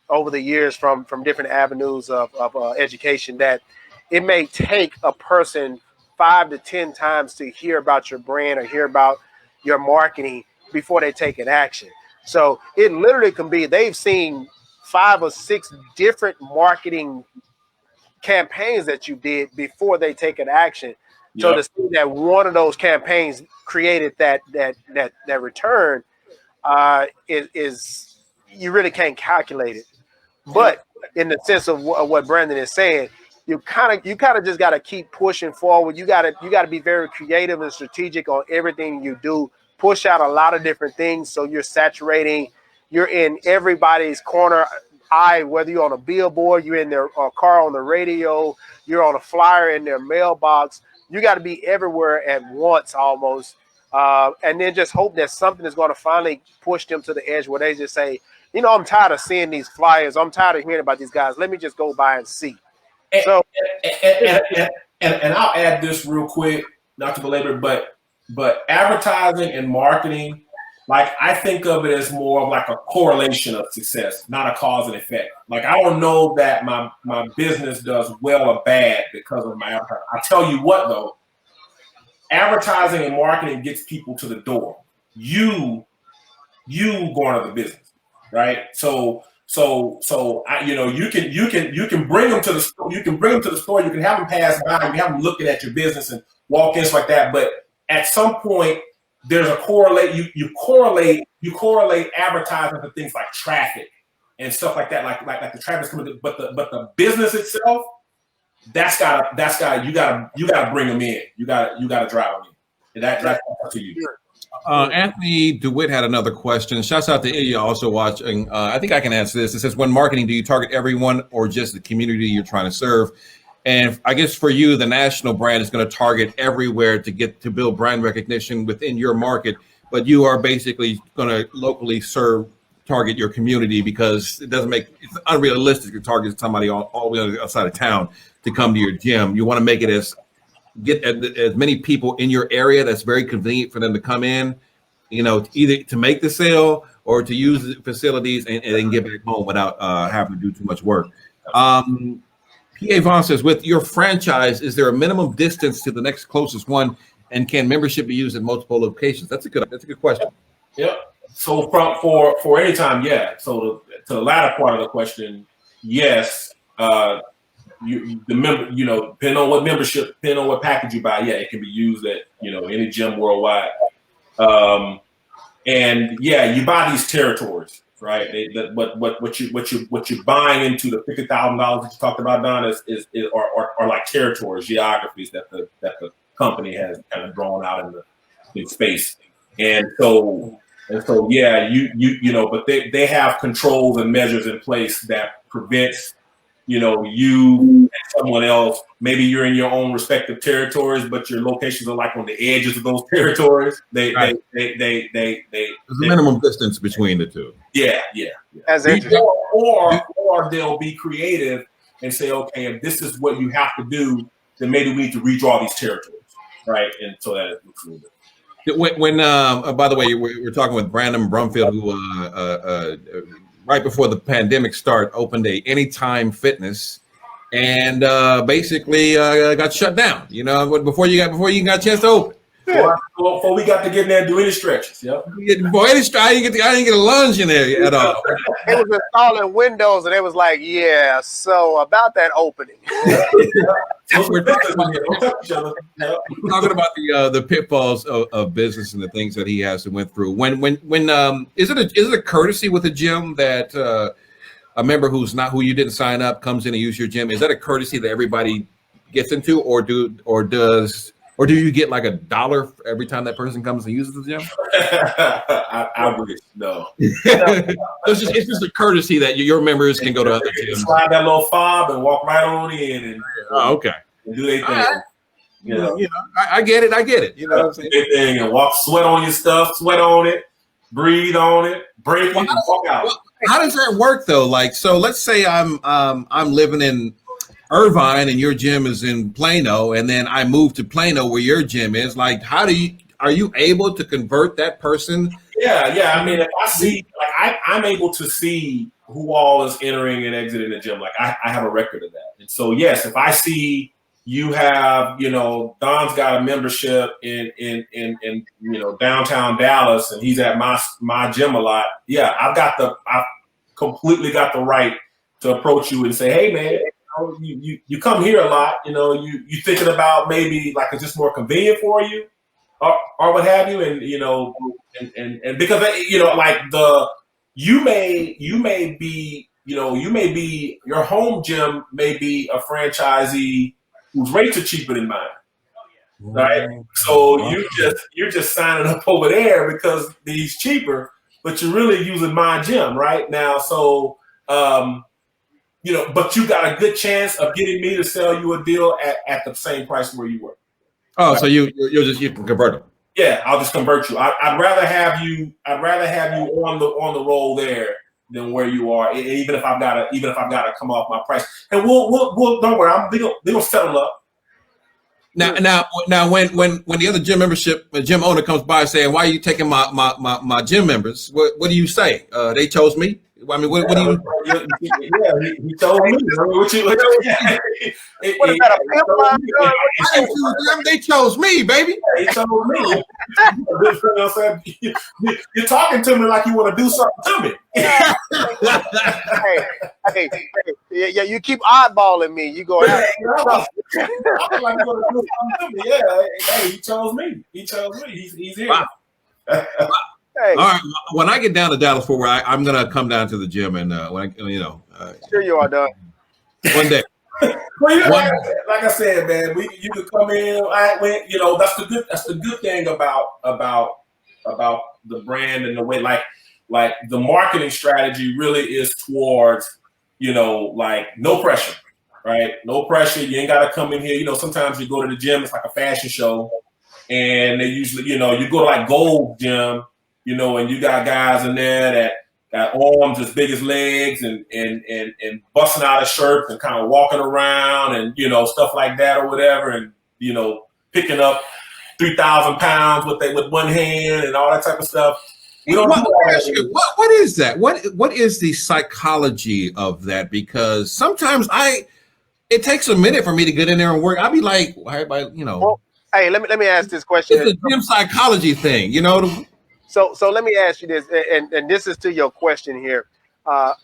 over the years from different avenues of education, that it may take a person 5 to 10 times to hear about your brand or hear about your marketing before they take an action. So it literally can be they've seen 5 or 6 different marketing campaigns that you did before they take an action. Yep. So to see that one of those campaigns created that return is you really can't calculate it. But in the sense of what Brandon is saying, you kind of just got to keep pushing forward. You got to be very creative and strategic on everything you do push out a lot of different things. So you're saturating, you're in everybody's corner eye, whether you're on a billboard, you're in their car on the radio, you're on a flyer in their mailbox. You got to be everywhere at once almost. And then just hope that something is going to finally push them to the edge where they just say, you know, I'm tired of seeing these flyers. I'm tired of hearing about these guys. Let me just go by and see. And, So, and I'll add this real quick, not to belabor, but advertising and marketing, like I think of it as more of like a correlation of success, not a cause and effect. Like I don't know that my business does well or bad because of my advertising. I tell you what though, advertising and marketing gets people to the door. You going to the business, right? So you know, you can bring them to the store. You can bring them to the store. You can have them pass by. You can have them looking at your business and walk in like that. But at some point, there's a correlate. You correlate advertising to things like traffic and stuff like that. Like the traffic's coming. But the business itself, that's gotta you gotta bring them in. You gotta drive them in. That's up to you. Anthony DeWitt had another question. Shouts out to Ilya also watching. I think I can answer this. It says, when marketing, do you target everyone or just the community you're trying to serve? And I guess for you, the national brand is going to target everywhere to build brand recognition within your market. But you are basically going to locally target your community because it's unrealistic to target somebody all the way outside of town to come to your gym. You want to make it get as many people in your area that's very convenient for them to come in, you know, either to make the sale or to use the facilities and then get back home without having to do too much work. P.A. Vaughn says, with your franchise, is there a minimum distance to the next closest one, and can membership be used at multiple locations? That's a good question. Yep. So for any time, yeah. So to the latter part of the question, yes. Depending on what membership, depending on what package you buy, yeah, it can be used at any gym worldwide. And yeah, you buy these territories, right? What you're buying into the $50,000 that you talked about, Don, are like territories, geographies that the company has kind of drawn out in space, and so yeah, but they have controls and measures in place that prevents you and someone else. Maybe you're in your own respective territories, but your locations are like on the edges of those territories. There's a minimum distance between the two. Yeah. That's interesting. Or they'll be creative and say, okay, if this is what you have to do, then maybe we need to redraw these territories, right? And so that it looks a little bit. When by the way, we're talking with Brandon Brumfield, who right before the pandemic opened a Anytime Fitness, and basically got shut down. Before you got a chance to open. Yeah. Before we got to get in there and do any stretches. Yep. Before I didn't get a lunge in there at all. It was installing windows, and it was like, yeah. So about that opening. We're talking about the pitfalls of business and the things that he has went through. When is it a courtesy with a gym that a member who you didn't sign up comes in and use your gym? Is that a courtesy that everybody gets into, or do you get like $1 every time that person comes and uses the gym? I wish no. It's just a courtesy that your members can go to other gyms. Slide that little fob and walk right on in and okay. And do their thing. I get it. You know what I'm saying? Do their thing and sweat on your stuff, sweat on it, breathe on it, break it, and walk out. How does that work though? Like, so let's say I'm living in Irvine and your gym is in Plano, and then I move to Plano where your gym is. Like, are you able to convert that person? Yeah. I mean, if I see, like, I'm able to see who all is entering and exiting the gym. Like, I have a record of that. And so, yes, if I see you have, Don's got a membership in downtown Dallas, and he's at my gym a lot. Yeah, I've completely got the right to approach you and say, hey, man, you come here a lot. You thinking about maybe like it's just more convenient for you, or what have you, and because like you may be your home gym may be a franchisee whose rates are cheaper than mine, right? So you're just signing up over there because he's cheaper, but you're really using my gym right now. So but you got a good chance of getting me to sell you a deal at the same price where you were. Oh, right? So you can convert them. Yeah, I'll just convert you. I'd rather have you on the roll there than where you are, even if I've got to come off my price. And we'll don't worry, they'll settle up. Now, when the other gym owner comes by saying, "Why are you taking my gym members?" What do you say? They chose me. I mean, what do you? He told me. What is that, a pimp line? I didn't choose them. They chose me, baby. Yeah, he told me. You're talking to me like you want to do something to me. Hey, yeah, you keep eyeballing me. You go. Like you want to do something to me. Yeah, hey, he chose me. He's here. Wow. Hey. All right. When I get down to Dallas Fort Worth, I'm gonna come down to the gym and sure you are done. One day. Well, like I said, man, you could come in. That's the good thing about the brand and the way, like the marketing strategy really is towards, no pressure, right? No pressure. You ain't got to come in here. Sometimes you go to the gym, it's like a fashion show, and they usually, you go to like Gold Gym. And you got guys in there that got arms as big as legs and busting out of shirts and kind of walking around and, stuff like that or whatever. And, picking up 3,000 pounds with one hand and all that type of stuff. What is that? What is the psychology of that? Because sometimes it takes a minute for me to get in there and work. I'll be like, Well, hey, let me ask this question. It's a gym psychology thing, So let me ask you this, and this is to your question here.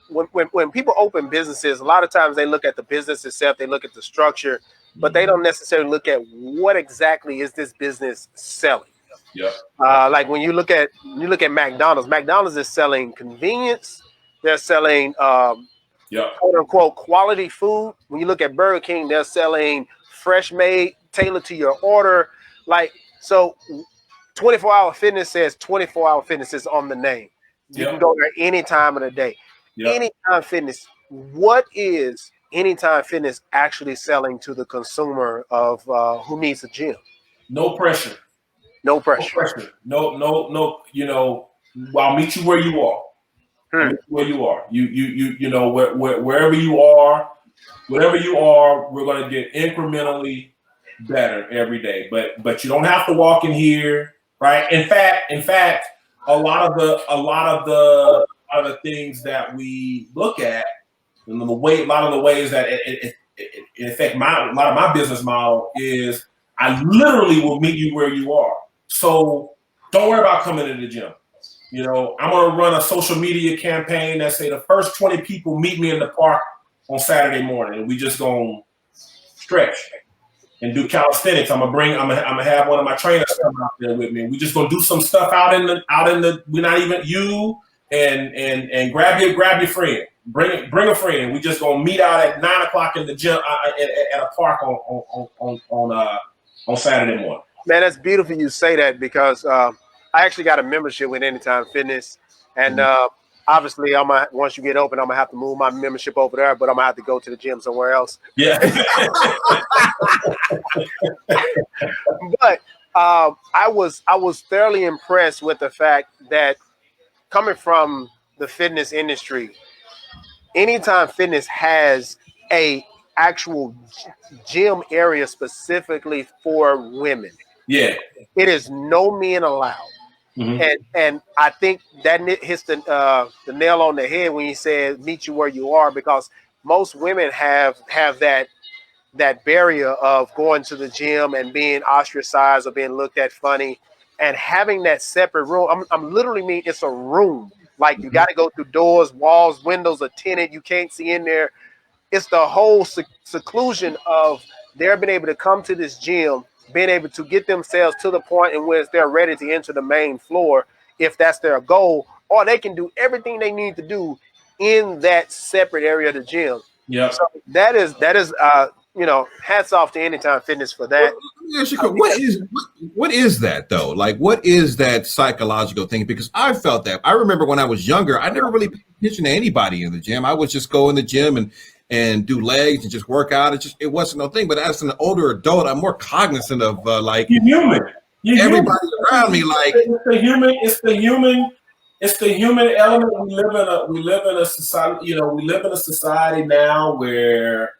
When people open businesses, a lot of times they look at the business itself, they look at the structure, but they don't necessarily look at what exactly is this business selling. Yeah. Like when you look at McDonald's. McDonald's is selling convenience. They're selling quote unquote quality food. When you look at Burger King, they're selling fresh made, tailored to your order. So 24-hour fitness says 24-hour fitness is on the name. You can go there any time of the day. Anytime Fitness. What is Anytime Fitness actually selling to the consumer of who needs a gym? No pressure. No pressure. No. I'll meet you where you are. Where you are. Wherever you are, whatever you are, we're going to get incrementally better every day. But you don't have to walk in here. Right. In fact, a lot of the things that we look at, and a lot of the ways that it affect a lot of my business model is I literally will meet you where you are. So don't worry about coming to the gym. I'm going to run a social media campaign that say the first 20 people meet me in the park on Saturday morning, and we just going to stretch and do calisthenics. I'm gonna have one of my trainers come out there with me. We just gonna do some stuff out in the. We're not even you and grab your friend. Bring a friend. We just gonna meet out at 9:00 in the gym at a park on Saturday morning. Man, that's beautiful you say that because I actually got a membership with Anytime Fitness, and obviously, once you get open, I'm gonna have to move my membership over there, but I'm gonna have to go to the gym somewhere else. Yeah. But I was thoroughly impressed with the fact that coming from the fitness industry, Anytime Fitness has a actual gym area specifically for women. Yeah. It is no men allowed. Mm-hmm. And I think that hits the nail on the head when you said meet you where you are, because most women have that barrier of going to the gym and being ostracized or being looked at funny, and having that separate room. I'm literally mean it's a room. Like you got to go through doors, walls, windows are tinted. You can't see in there. It's the whole seclusion of they're been able to come to this gym, being able to get themselves to the point in which they're ready to enter the main floor if that's their goal, or they can do everything they need to do in that separate area of the gym. Yeah. So that is hats off to Anytime Fitness for that. What is that though? Like, what is that psychological thing? Because I felt that. I remember when I was younger, I never really paid attention to anybody in the gym. I would just go in the gym and do legs and just work out. It wasn't no thing. But as an older adult, I'm more cognizant of like you're human. Everybody around me, like it's the human element. We live in a society. We live in a society now where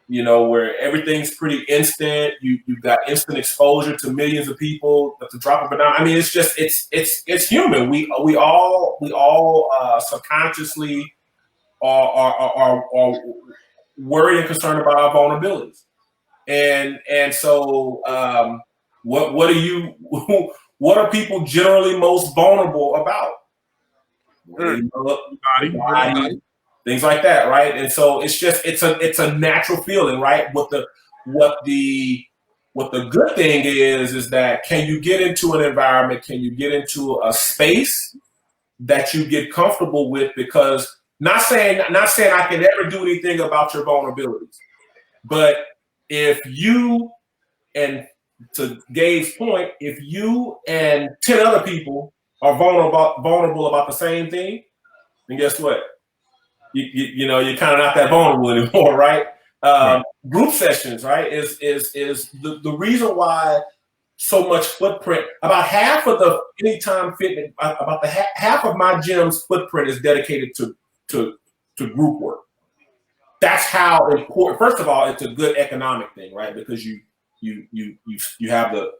where everything's pretty instant. You've got instant exposure to millions of people at the drop of a dime. I mean, it's human. We all subconsciously are worried and concerned about our vulnerabilities. And so what are people generally most vulnerable about? Body, things like that, right? And so it's a natural feeling, right? What the good thing is that can you get into an environment, can you get into a space that you get comfortable with? Because not saying I can ever do anything about your vulnerabilities, but if you, and to Gabe's point, if you and 10 other people are vulnerable about the same thing, then guess what? You're kind of not that vulnerable anymore, right? Right. Group sessions, right, is the reason why so much footprint. About half of the Anytime Fitness, about the half of my gym's footprint is dedicated to group work. That's how important. First of all, it's a good economic thing, right? Because you have the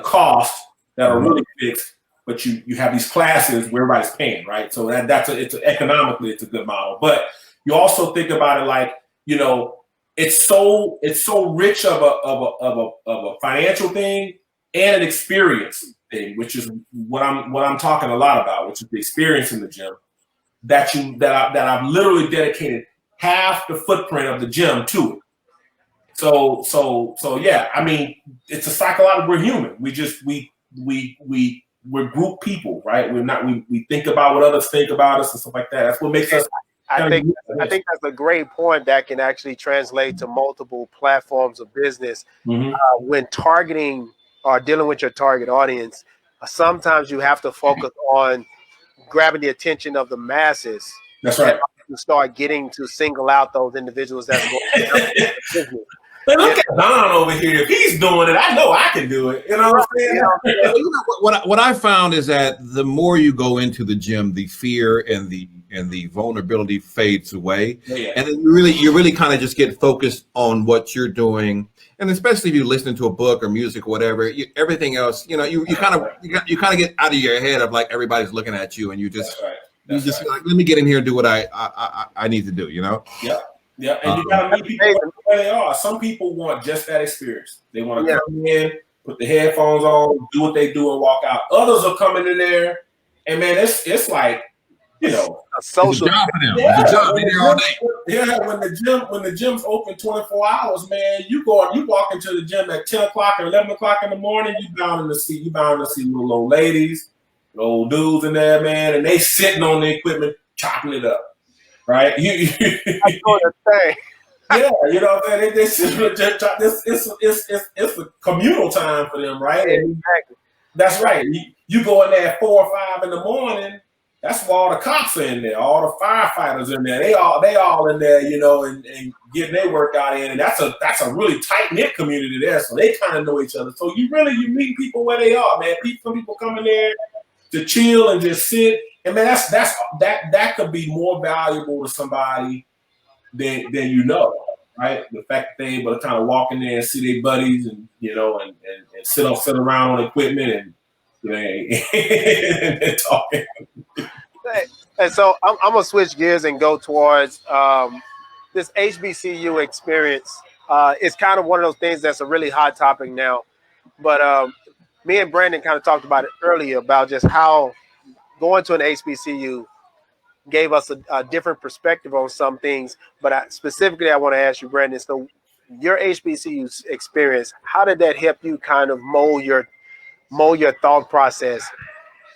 costs that are really fixed, but you have these classes where everybody's paying, right? So economically it's a good model. But you also think about it like, it's so rich of a financial thing and an experience thing, which is what I'm talking a lot about, which is the experience in the gym that I've literally dedicated half the footprint of the gym to it. So yeah, I mean, it's a psychological. We're human. We're group people, right? We think about what others think about us and stuff like that. That's what makes us. I think that's a great point that can actually translate to multiple platforms of business. Mm-hmm. When targeting or dealing with your target audience, sometimes you have to focus on grabbing the attention of the masses. That's right. To start getting to single out those individuals that's going to business. But look at Don over here. If he's doing it, I know I can do it. You know what I'm saying? What I found is that the more you go into the gym, the fear and the vulnerability fades away, and then you really kind of just get focused on what you're doing. And especially if you're listening to a book or music or whatever, everything else, you kind of get out of your head of like everybody's looking at you, and you just like, let me get in here and do what I need to do. Yeah, and you gotta meet people where they are. Some people want just that experience. They want to come in, put the headphones on, do what they do, and walk out. Others are coming in there, and man, it's like a social job for them. It's a job. They're there all day. Yeah, when the gym's open 24 hours, man, you walk into the gym at 10 o'clock or 11 o'clock in the morning. You bound to see little old ladies, old dudes in there, man, and they sitting on the equipment chopping it up. Right, I know the thing. Yeah, you know what I'm saying. It's a communal time for them, right? Exactly. That's right. You go in there at 4 or 5 in the morning. That's where all the cops are in there, all the firefighters in there. They all in there, and getting their workout in. And that's a really tight knit community there, so they kind of know each other. So you meet people where they are, man. Some people come in there to chill and just sit. And man, that could be more valuable to somebody than right? The fact that they're able to kind of walk in there and see their buddies and and sit around on equipment and talking. And so I'm gonna switch gears and go towards this HBCU experience. It's kind of one of those things that's a really hot topic now. But me and Brandon kind of talked about it earlier about just how going to an HBCU gave us a different perspective on some things. But specifically, I want to ask you, Brandon, so your HBCU experience, how did that help you kind of mold your thought process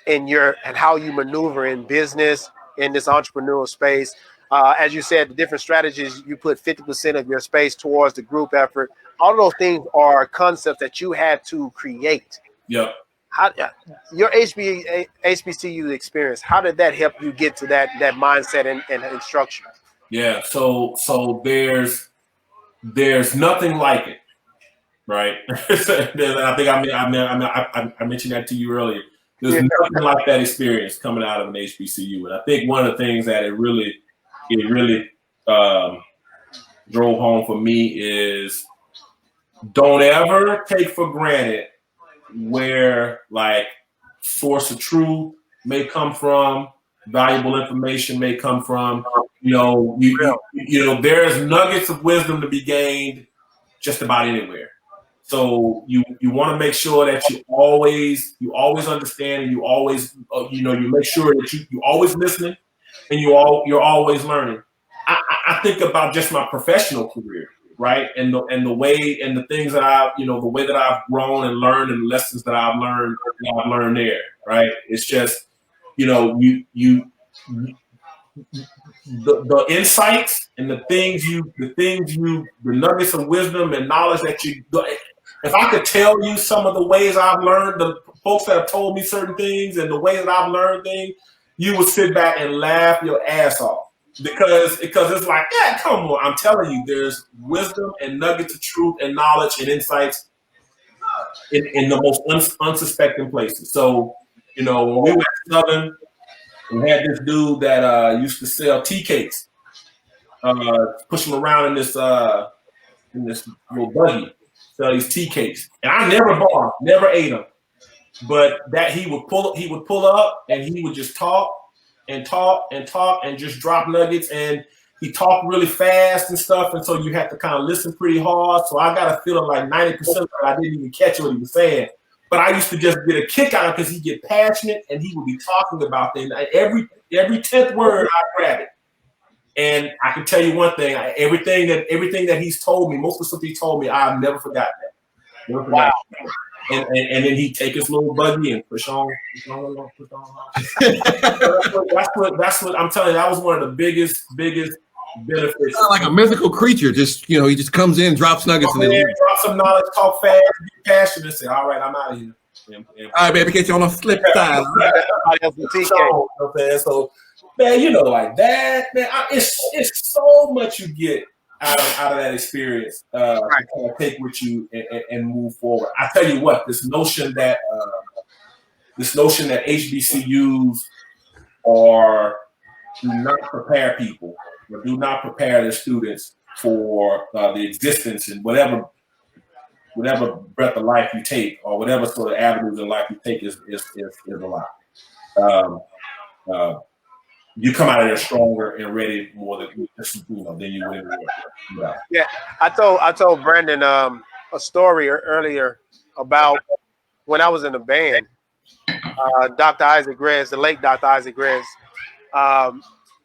and how you maneuver in business, in this entrepreneurial space? As you said, the different strategies, you put 50% of your space towards the group effort. All of those things are concepts that you had to create. Yep. How your HBCU experience, how did that help you get to that mindset and instruction? Yeah. So there's nothing like it, right? I think I mentioned that to you earlier. There's nothing like that experience coming out of an HBCU, and I think one of the things that it really drove home for me is don't ever take for granted where like source of truth may come from, valuable information may come from. You know, there's nuggets of wisdom to be gained just about anywhere. So you want to make sure that you always understand, and you always you make sure that you always listening, and you're always learning. I think about just my professional career, right, and the way and the things that the way that I've grown and learned, and the lessons that I've learned there, right. It's just the insights and the nuggets of wisdom and knowledge that you. If I could tell you some of the ways I've learned, the folks that have told me certain things and the way that I've learned things, you would sit back and laugh your ass off because it's like, yeah, come on. I'm telling you, there's wisdom and nuggets of truth and knowledge and insights in the most unsuspecting places. So, when we went to Southern, we had this dude that used to sell tea cakes, push them around in this little buggy. Sell these tea cakes, and I never bought them, never ate them. But that he would pull up, and he would just talk and just drop nuggets, and he talked really fast and stuff, and so you have to kind of listen pretty hard. So I got a feeling like 90% of it I didn't even catch what he was saying, but I used to just get a kick out of it because he get passionate and he would be talking about things. Every 10th word I grab it. And I can tell you one thing: everything that he's told me, most of the stuff he told me, I've never forgotten that. Never forgotten. Wow. And then he'd take his little buggy and push on. That's what I'm telling you. That was one of the biggest benefits. It's not like a mythical creature. Just he just comes in, drops nuggets, and then drop some knowledge, talk fast, be passionate, and say, "All right, I'm out of here." All right, baby, get you on the flip side. So. Man, like that, man. It's so much you get out of that experience to kind of take with you and move forward. I tell you what, this notion that HBCUs do not prepare people, or do not prepare their students for the existence and whatever breath of life you take, or whatever sort of avenues in life you take is a lot. You come out of there stronger and ready more than you would. Yeah, I told Brandon a story earlier about when I was in the band. Dr. Isaac Grez, the late Dr. Isaac Grez,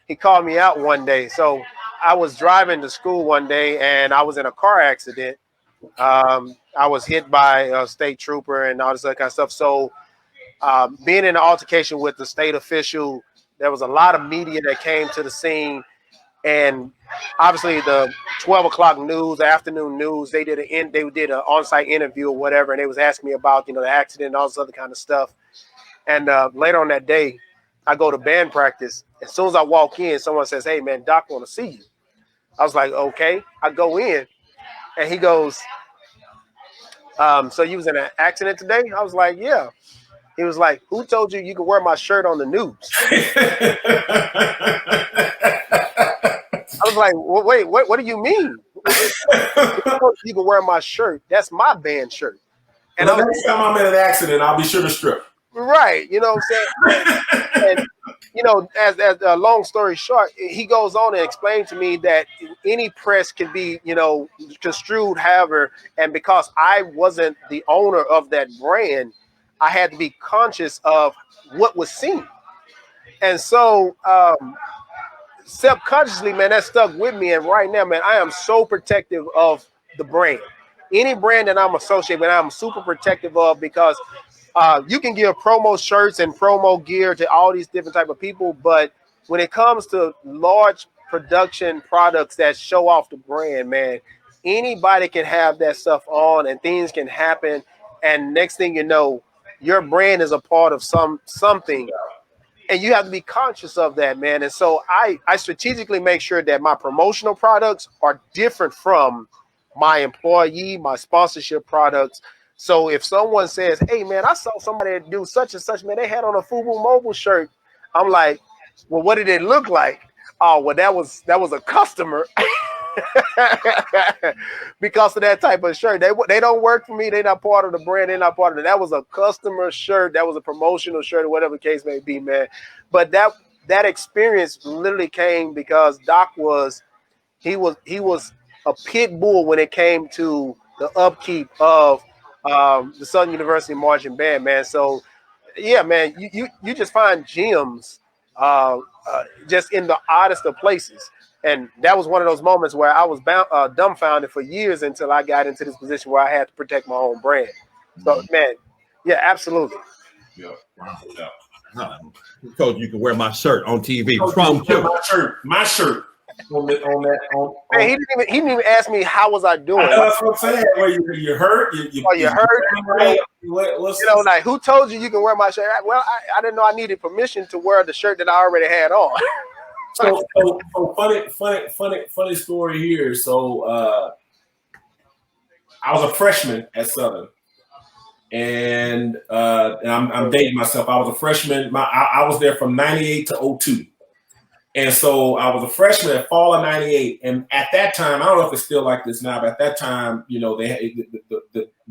he called me out one day. So I was driving to school one day and I was in a car accident. I was hit by a state trooper and all this other kind of stuff. So being in an altercation with the state official, there was a lot of media that came to the scene, and obviously the 12 o'clock news, the afternoon news, they did an on-site interview or whatever, and they was asking me about the accident and all this other kind of stuff. And later on that day, I go to band practice. As soon as I walk in, someone says, "Hey man, Doc want to see you." I was like, "Okay." I go in, and he goes, "So you was in an accident today?" I was like, "Yeah." He was like, "Who told you you could wear my shirt on the news?" I was like, well, "Wait, what do you mean? You can wear my shirt? That's my band shirt." And next time I'm in an accident, I'll be sure to strip. Right, you know what I'm saying? And as a long story short, he goes on and explains to me that any press can be, construed however, and because I wasn't the owner of that brand, I had to be conscious of what was seen. And so subconsciously, man, that stuck with me. And right now, man, I am so protective of the brand. Any brand that I'm associated with, I'm super protective of, because you can give promo shirts and promo gear to all these different type of people. But when it comes to large production products that show off the brand, man. Anybody can have that stuff on and things can happen. And next thing you know, your brand is a part of something. And you have to be conscious of that, man. And so I strategically make sure that my promotional products are different from my employee, my sponsorship products. So if someone says, hey, man, I saw somebody do such and such, man, they had on a FUBU Mobile shirt. I'm like, well, what did it look like? Oh, well, that was a customer. Because of that type of shirt. They don't work for me. They're not part of the brand. They're not part of it. That was a customer shirt. That was a promotional shirt or whatever the case may be, man. But that experience literally came because Doc was a pit bull when it came to the upkeep of the Southern University Marching Band, man. So yeah, man, you just find gems just in the oddest of places. And that was one of those moments where I was dumbfounded for years until I got into this position where I had to protect my own brand. So, man, yeah, absolutely. Yeah. Who told you can wear my shirt on TV? My shirt. On that. Man, he didn't even ask me how was I doing. That's what I'm saying. Well, you hurt. You hurt. Right. Like who told you can wear my shirt? Well, I didn't know I needed permission to wear the shirt that I already had on. So funny story here. So I was a freshman at Southern, and I'm dating myself. I was a freshman. I was there from '98 to '02, and so I was a freshman at fall of '98. And at that time, I don't know if it's still like this now, but at that time, you know, they had,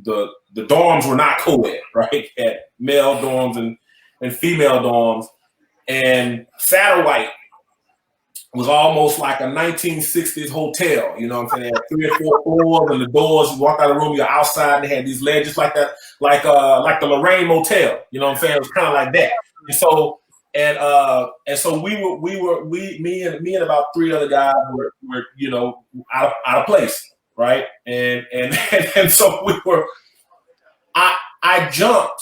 the dorms were not co-ed, right? Had male dorms and female dorms, and Satterwhite was almost like a 1960s hotel, you know what I'm saying? 3 or 4 floors, and the doors, you walk out of the room, you're outside, and they had these ledges like that, like the Lorraine Motel, you know what I'm saying? It was kind of like that. And so, me and about 3 other guys were you know, out of place, right? And so I jumped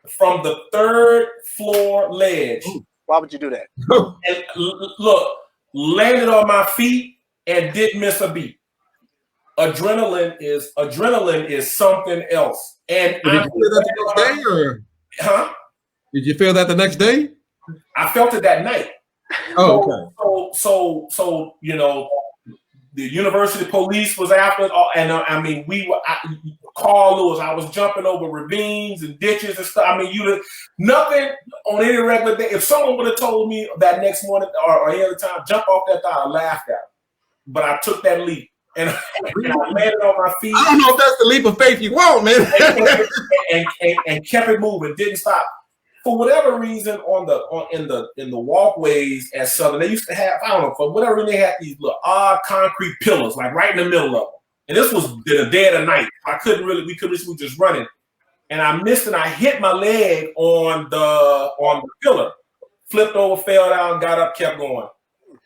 from the 3rd floor ledge. Why would you do that? And look, landed on my feet and didn't miss a beat. Adrenaline is something else. And did you feel that the next day, or? Huh? Did you feel that the next day? I felt it that night. Oh, okay. So you know, the university police was after, and I mean, Carl Lewis, I was jumping over ravines and ditches and stuff. I mean, nothing on any regular day. If someone would have told me that next morning or any other time, jump off that thing, I laughed at it. But I took that leap, and I landed on my feet. I don't know if that's the leap of faith you want, man. and kept it moving, didn't stop. For whatever reason, in the walkways at Southern, they used to have, I don't know, for whatever reason, they had these little odd concrete pillars, like right in the middle of them. And this was the dead of night. We were just running. And I missed and I hit my leg on the pillar. Flipped over, fell down, got up, kept going.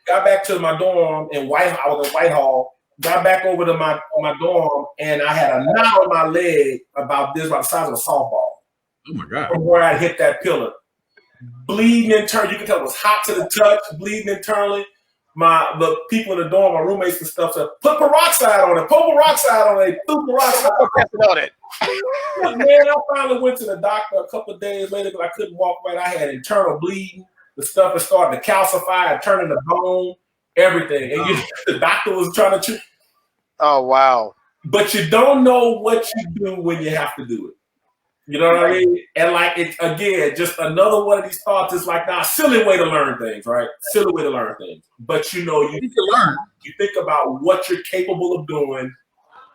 Got back to my dorm I was in Whitehall. Got back over to my dorm, and I had a knot on my leg about the size of a softball. Oh my God. From where I hit that pillar. Bleeding internally. You can tell it was hot to the touch, bleeding internally. The people in the dorm, my roommates and stuff, said, put peroxide on it. Put peroxide on it. Threw peroxide on it. Man, I finally went to the doctor a couple of days later because I couldn't walk right. I had internal bleeding. The stuff had started to calcify and turn into bone, everything. And the doctor was trying to treat. Oh, wow. But you don't know what you do when you have to do it. You know what I mean? And like, it's again, just another one of these thoughts is like, silly way to learn things, right? Silly way to learn things. But you know, you learn. You think about what you're capable of doing.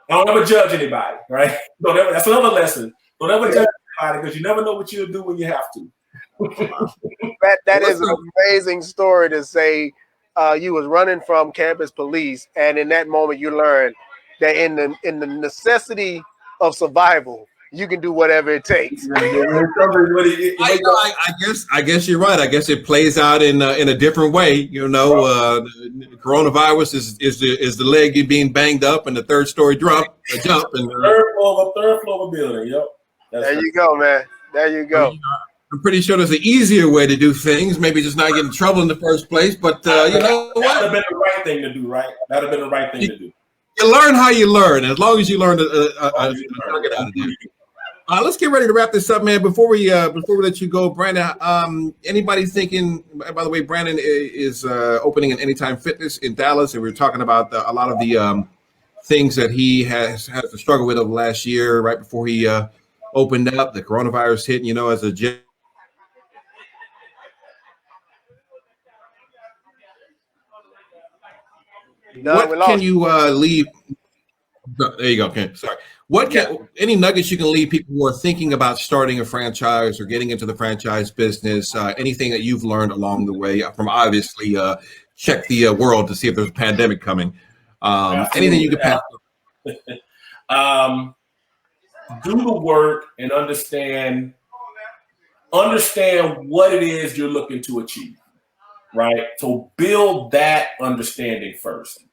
Don't ever judge anybody, right? That's another lesson. Don't ever judge anybody because you never know what you'll do when you have to. That is an amazing story to say. You was running from campus police, and in that moment, you learned that in the necessity of survival, you can do whatever it takes. I guess you're right. I guess it plays out in a different way. You know, coronavirus is the leg you being banged up, and the 3rd story jump, and third floor of a building. Yep. There you go, man. There you go. I'm pretty sure there's an easier way to do things. Maybe just not get in trouble in the first place. But you know that would what? have been the right thing to do, right? That would have been the right thing to do. You learn how you learn. As long as you learn a nugget out of there. Let's get ready to wrap this up, man. Before we let you go, Brandon. Anybody thinking? By the way, Brandon is opening an Anytime Fitness in Dallas, and we were talking about a lot of the things that he has had to struggle with over the last year, right before he opened up. The coronavirus hit, you know, as a gym. What can you leave? There you go. Okay, sorry. Any nuggets you can leave people who are thinking about starting a franchise or getting into the franchise business? Anything that you've learned along the way from obviously check the world to see if there's a pandemic coming. Anything you could pass? Do the work and understand what it is you're looking to achieve. Right. So build that understanding first.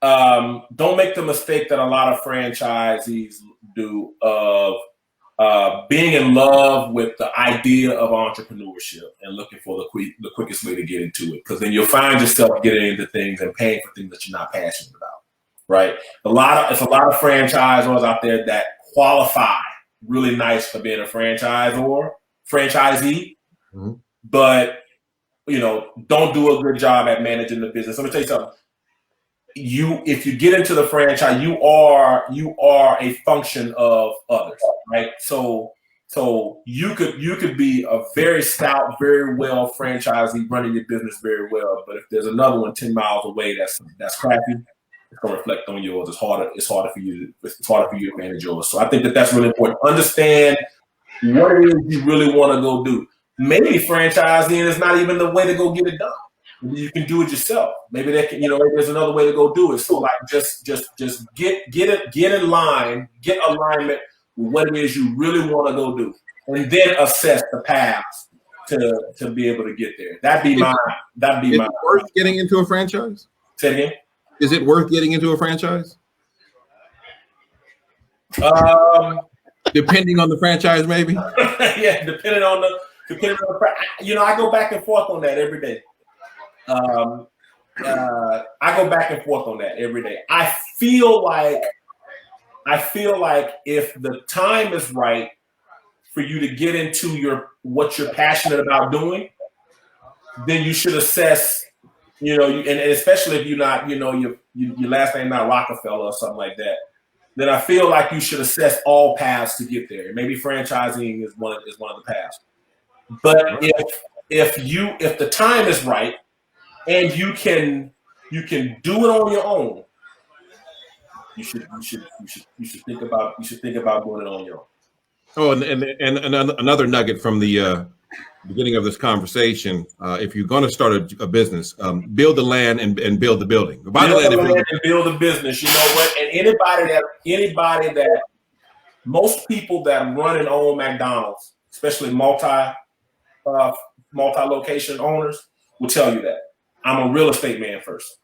Don't make the mistake that a lot of franchisees do of being in love with the idea of entrepreneurship and looking for the quickest way to get into it. Because then you'll find yourself getting into things and paying for things that you're not passionate about. Right. It's a lot of franchisors out there that qualify really nice for being a franchisee, mm-hmm. but don't do a good job at managing the business. Let me tell you something. If you get into the franchise, you are a function of others, right? So you could be a very stout, very well franchisee running your business very well, but if there's another one 10 miles away that's crappy, it's gonna reflect on yours. It's harder for you to manage yours. So I think that's really important. Understand what it is you really want to go do. Maybe franchising is not even the way to go get it done. Maybe you can do it yourself. Maybe maybe there's another way to go do it. So like just get in line, get alignment with what it is you really want to go do, and then assess the paths to be able to get there. That'd be my. Is it worth getting into a franchise? Say it again. Is it worth getting into a franchise? Depending on the franchise, maybe. Yeah, depending on the. I go back and forth on that every day. I feel like if the time is right for you to get into what you're passionate about doing, then you should assess. And especially if you're not, your last name not Rockefeller or something like that. Then I feel like you should assess all paths to get there. Maybe franchising is one of the paths. But if the time is right and you can do it on your own, you should think about doing it on your own. Oh, and another nugget from the beginning of this conversation: if you're going to start a business, build the land and build the building. Build the business. You know what? And anybody that most people that run and own McDonald's, especially multi-location owners, will tell you that I'm a real estate man first.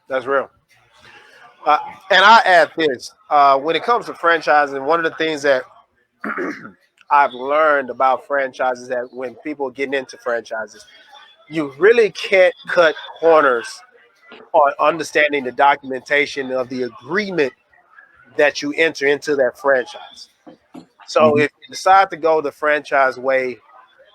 That's real. And I add this: when it comes to franchising, one of the things that I've learned about franchises that when people are getting into franchises, you really can't cut corners on understanding the documentation of the agreement that you enter into that franchise. So if you decide to go the franchise way,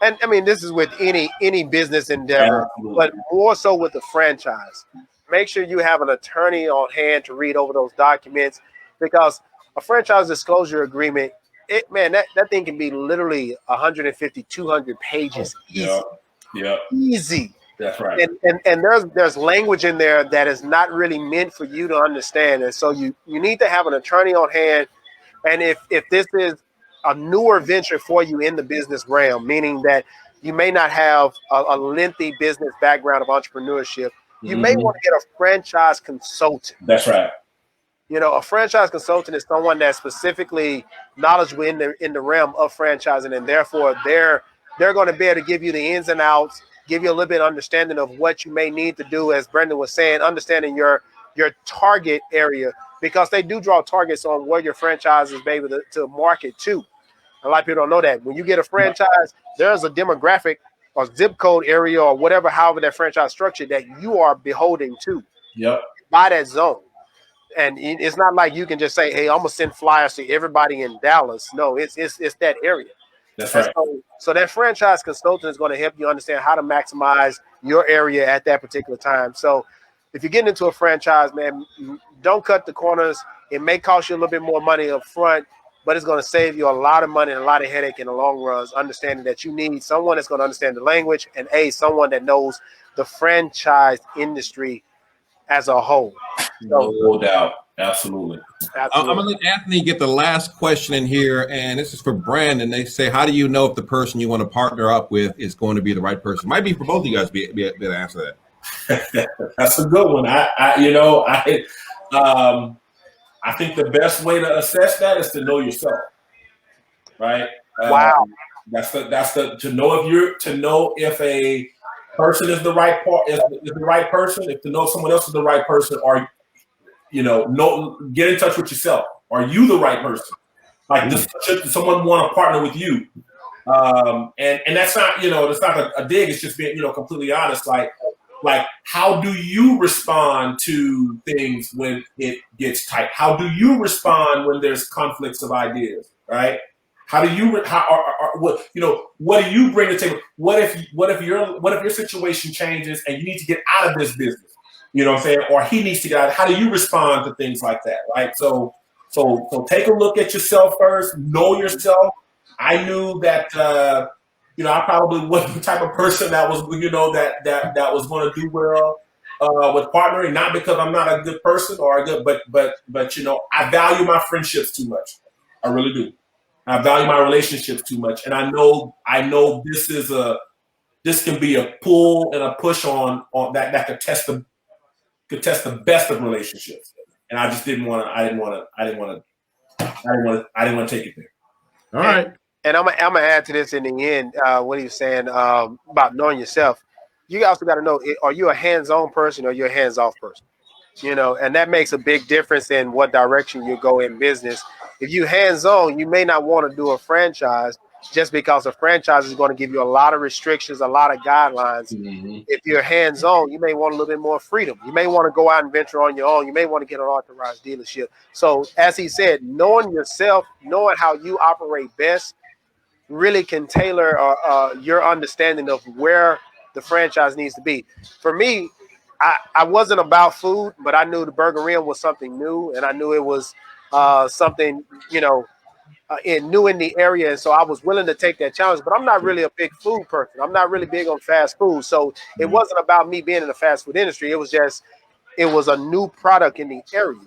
and I mean, this is with any business endeavor, but more so with the franchise, make sure you have an attorney on hand to read over those documents, because a franchise disclosure agreement, that thing can be literally 150, 200 pages. Easy. Yeah. Easy. That's right. And there's language in there that is not really meant for you to understand. And so you need to have an attorney on hand. And if this is a newer venture for you in the business realm, meaning that you may not have a lengthy business background of entrepreneurship, you may want to get a franchise consultant. That's right. A franchise consultant is someone that's specifically knowledgeable in the realm of franchising, and therefore they're going to be able to give you the ins and outs, give you a little bit of understanding of what you may need to do, as Brendan was saying, understanding your target area, because they do draw targets on where your franchise is able to market to. A lot of people don't know that. When you get a franchise, there's a demographic or zip code area or whatever, however that franchise structure that you are beholden to. Yep. By that zone. And it's not like you can just say, hey, I'm gonna send flyers to everybody in Dallas. No, it's that area. That's right. So that franchise consultant is going to help you understand how to maximize your area at that particular time. So if you're getting into a franchise, man, don't cut the corners. It may cost you a little bit more money up front, but it's going to save you a lot of money and a lot of headache in the long run, understanding that you need someone that's going to understand the language and someone that knows the franchise industry as a whole. So, no doubt. Absolutely. I'm going to let Anthony get the last question in here, and this is for Brandon. They say, how do you know if the person you want to partner up with is going to be the right person? Might be for both of you guys to be able to answer that. That's a good one. I think the best way to assess that is to know yourself, right? Wow. That's to know if a person is the right is the right person, if to know if someone else is the right person, or get in touch with yourself. Are you the right person? Like, does someone want to partner with you? And that's not, that's not a dig. It's just being, completely honest. Like, how do you respond to things when it gets tight? How do you respond when there's conflicts of ideas, right? How do you, what do you bring to the table? What if your situation changes and you need to get out of this business? You know what I'm saying? Or he needs to get out. How do you respond to things like that, right? So take a look at yourself first. Know yourself. I knew that, I probably wasn't the type of person that was, that was going to do well with partnering. Not because I'm not a good person or a good, but I value my friendships too much. I really do. I value my relationships too much, and I know this can be a pull and a push on that could test the best of relationships, and I just didn't want to take it there. All right. And I'm gonna add to this in the end. What he was saying about knowing yourself. You also got to know: are you a hands-on person or you're a hands-off person? And that makes a big difference in what direction you go in business. If you hands-on, you may not want to do a franchise just because a franchise is going to give you a lot of restrictions, a lot of guidelines. Mm-hmm. If you're hands-on, you may want a little bit more freedom. You may want to go out and venture on your own. You may want to get an authorized dealership. So as he said, knowing yourself, knowing how you operate best really can tailor your understanding of where the franchise needs to be. For me, I wasn't about food, but I knew the Burger Inn was something new, and I knew it was something, new in the area. And so I was willing to take that challenge, but I'm not really a big food person. I'm not really big on fast food. So it wasn't about me being in the fast food industry. It was a new product in the area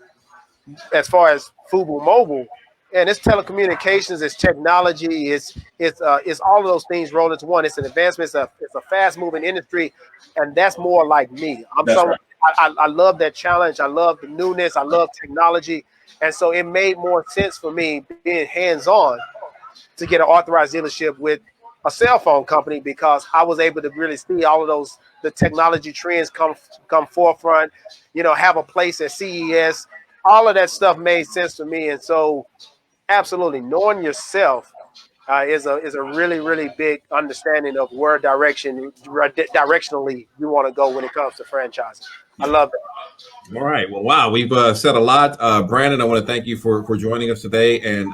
as far as Fubu Mobile. And it's telecommunications, it's technology, it's all of those things rolled into one. It's an advancement, it's a fast moving industry, and that's more like me. I love that challenge. I love the newness. I love technology. And so it made more sense for me being hands-on to get an authorized dealership with a cell phone company, because I was able to really see all of the technology trends come forefront, have a place at CES. All of that stuff made sense to me. And so absolutely, knowing yourself is a really, really big understanding of where directionally you want to go when it comes to franchising. I love that. All right. Well, wow, we've said a lot. Brandon, I want to thank you for joining us today, and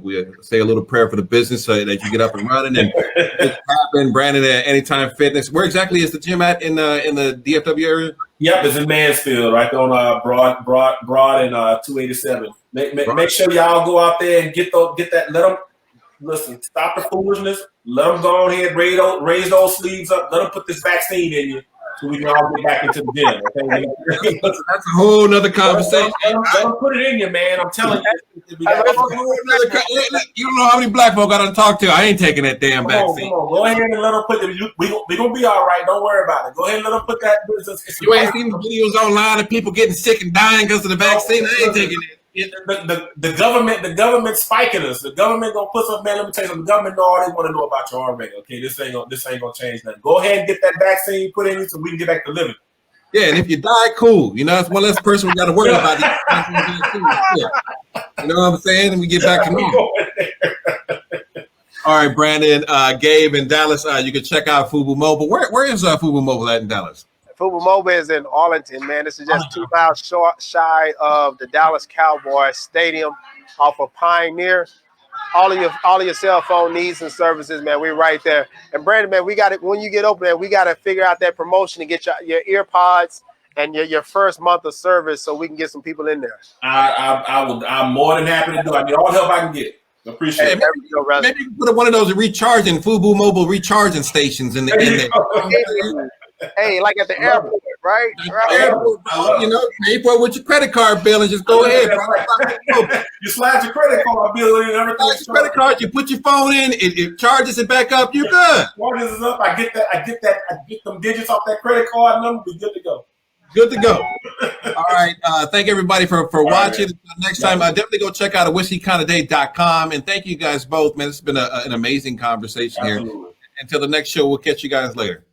we say a little prayer for the business so that you get up and running and happen. Brandon at Anytime Fitness. Where exactly is the gym at in the DFW area? Yep, it's in Mansfield, right on Broad and 287. Make sure y'all go out there and get that. Let them listen. Stop the foolishness. Let them go ahead, raise those sleeves up. Let them put this vaccine in you, so we can all get back into the gym. Okay? That's a whole nother conversation. Let them put it in you, man. I'm telling you. You don't know how many black folk I done talked to. I ain't taking that damn vaccine. Come on. Go ahead and let them put it. We gonna be all right. Don't worry about it. Go ahead and let them put that. You ain't seen the videos online of people getting sick and dying because of the vaccine. I ain't taking it. The government spiking us. The government gonna put some, man. Let me tell you something. The government know all they want to know about you already. Okay, this ain't gonna change nothing. Go ahead and get that vaccine put in you so we can get back to living. Yeah, and if you die, cool. That's one less person we got to worry about. You know what I'm saying? And we get back to normal. All right, Brandon, Gabe in Dallas. You can check out Fubu Mobile. Where is Fubu Mobile at in Dallas? Fubu Mobile is in Arlington, man. This is just 2 miles shy of the Dallas Cowboys Stadium off of Pioneer. All of your cell phone needs and services, man. We're right there. And Brandon, man, we got it. When you get open, man, we got to figure out that promotion to get your ear pods and your first month of service, so we can get some people in there. I'm more than happy to do it. I mean, all the help I can get. Appreciate it. Maybe you can put one of those recharging Fubu Mobile recharging stations in the. Hey, like at the airport, right? Airport, you know, pay for it with your credit card bill and just go ahead. You slide your credit card bill in and everything. Your credit card, you put your phone in, it charges it back up. You're good. Charges is up. I get them digits off that credit card number. We're good to go. Good to go. All right. Thank everybody for watching. Right, next time, definitely go check out whiskeykindaday.com. And thank you guys both, man. It's been an amazing conversation here. Until the next show, we'll catch you guys later.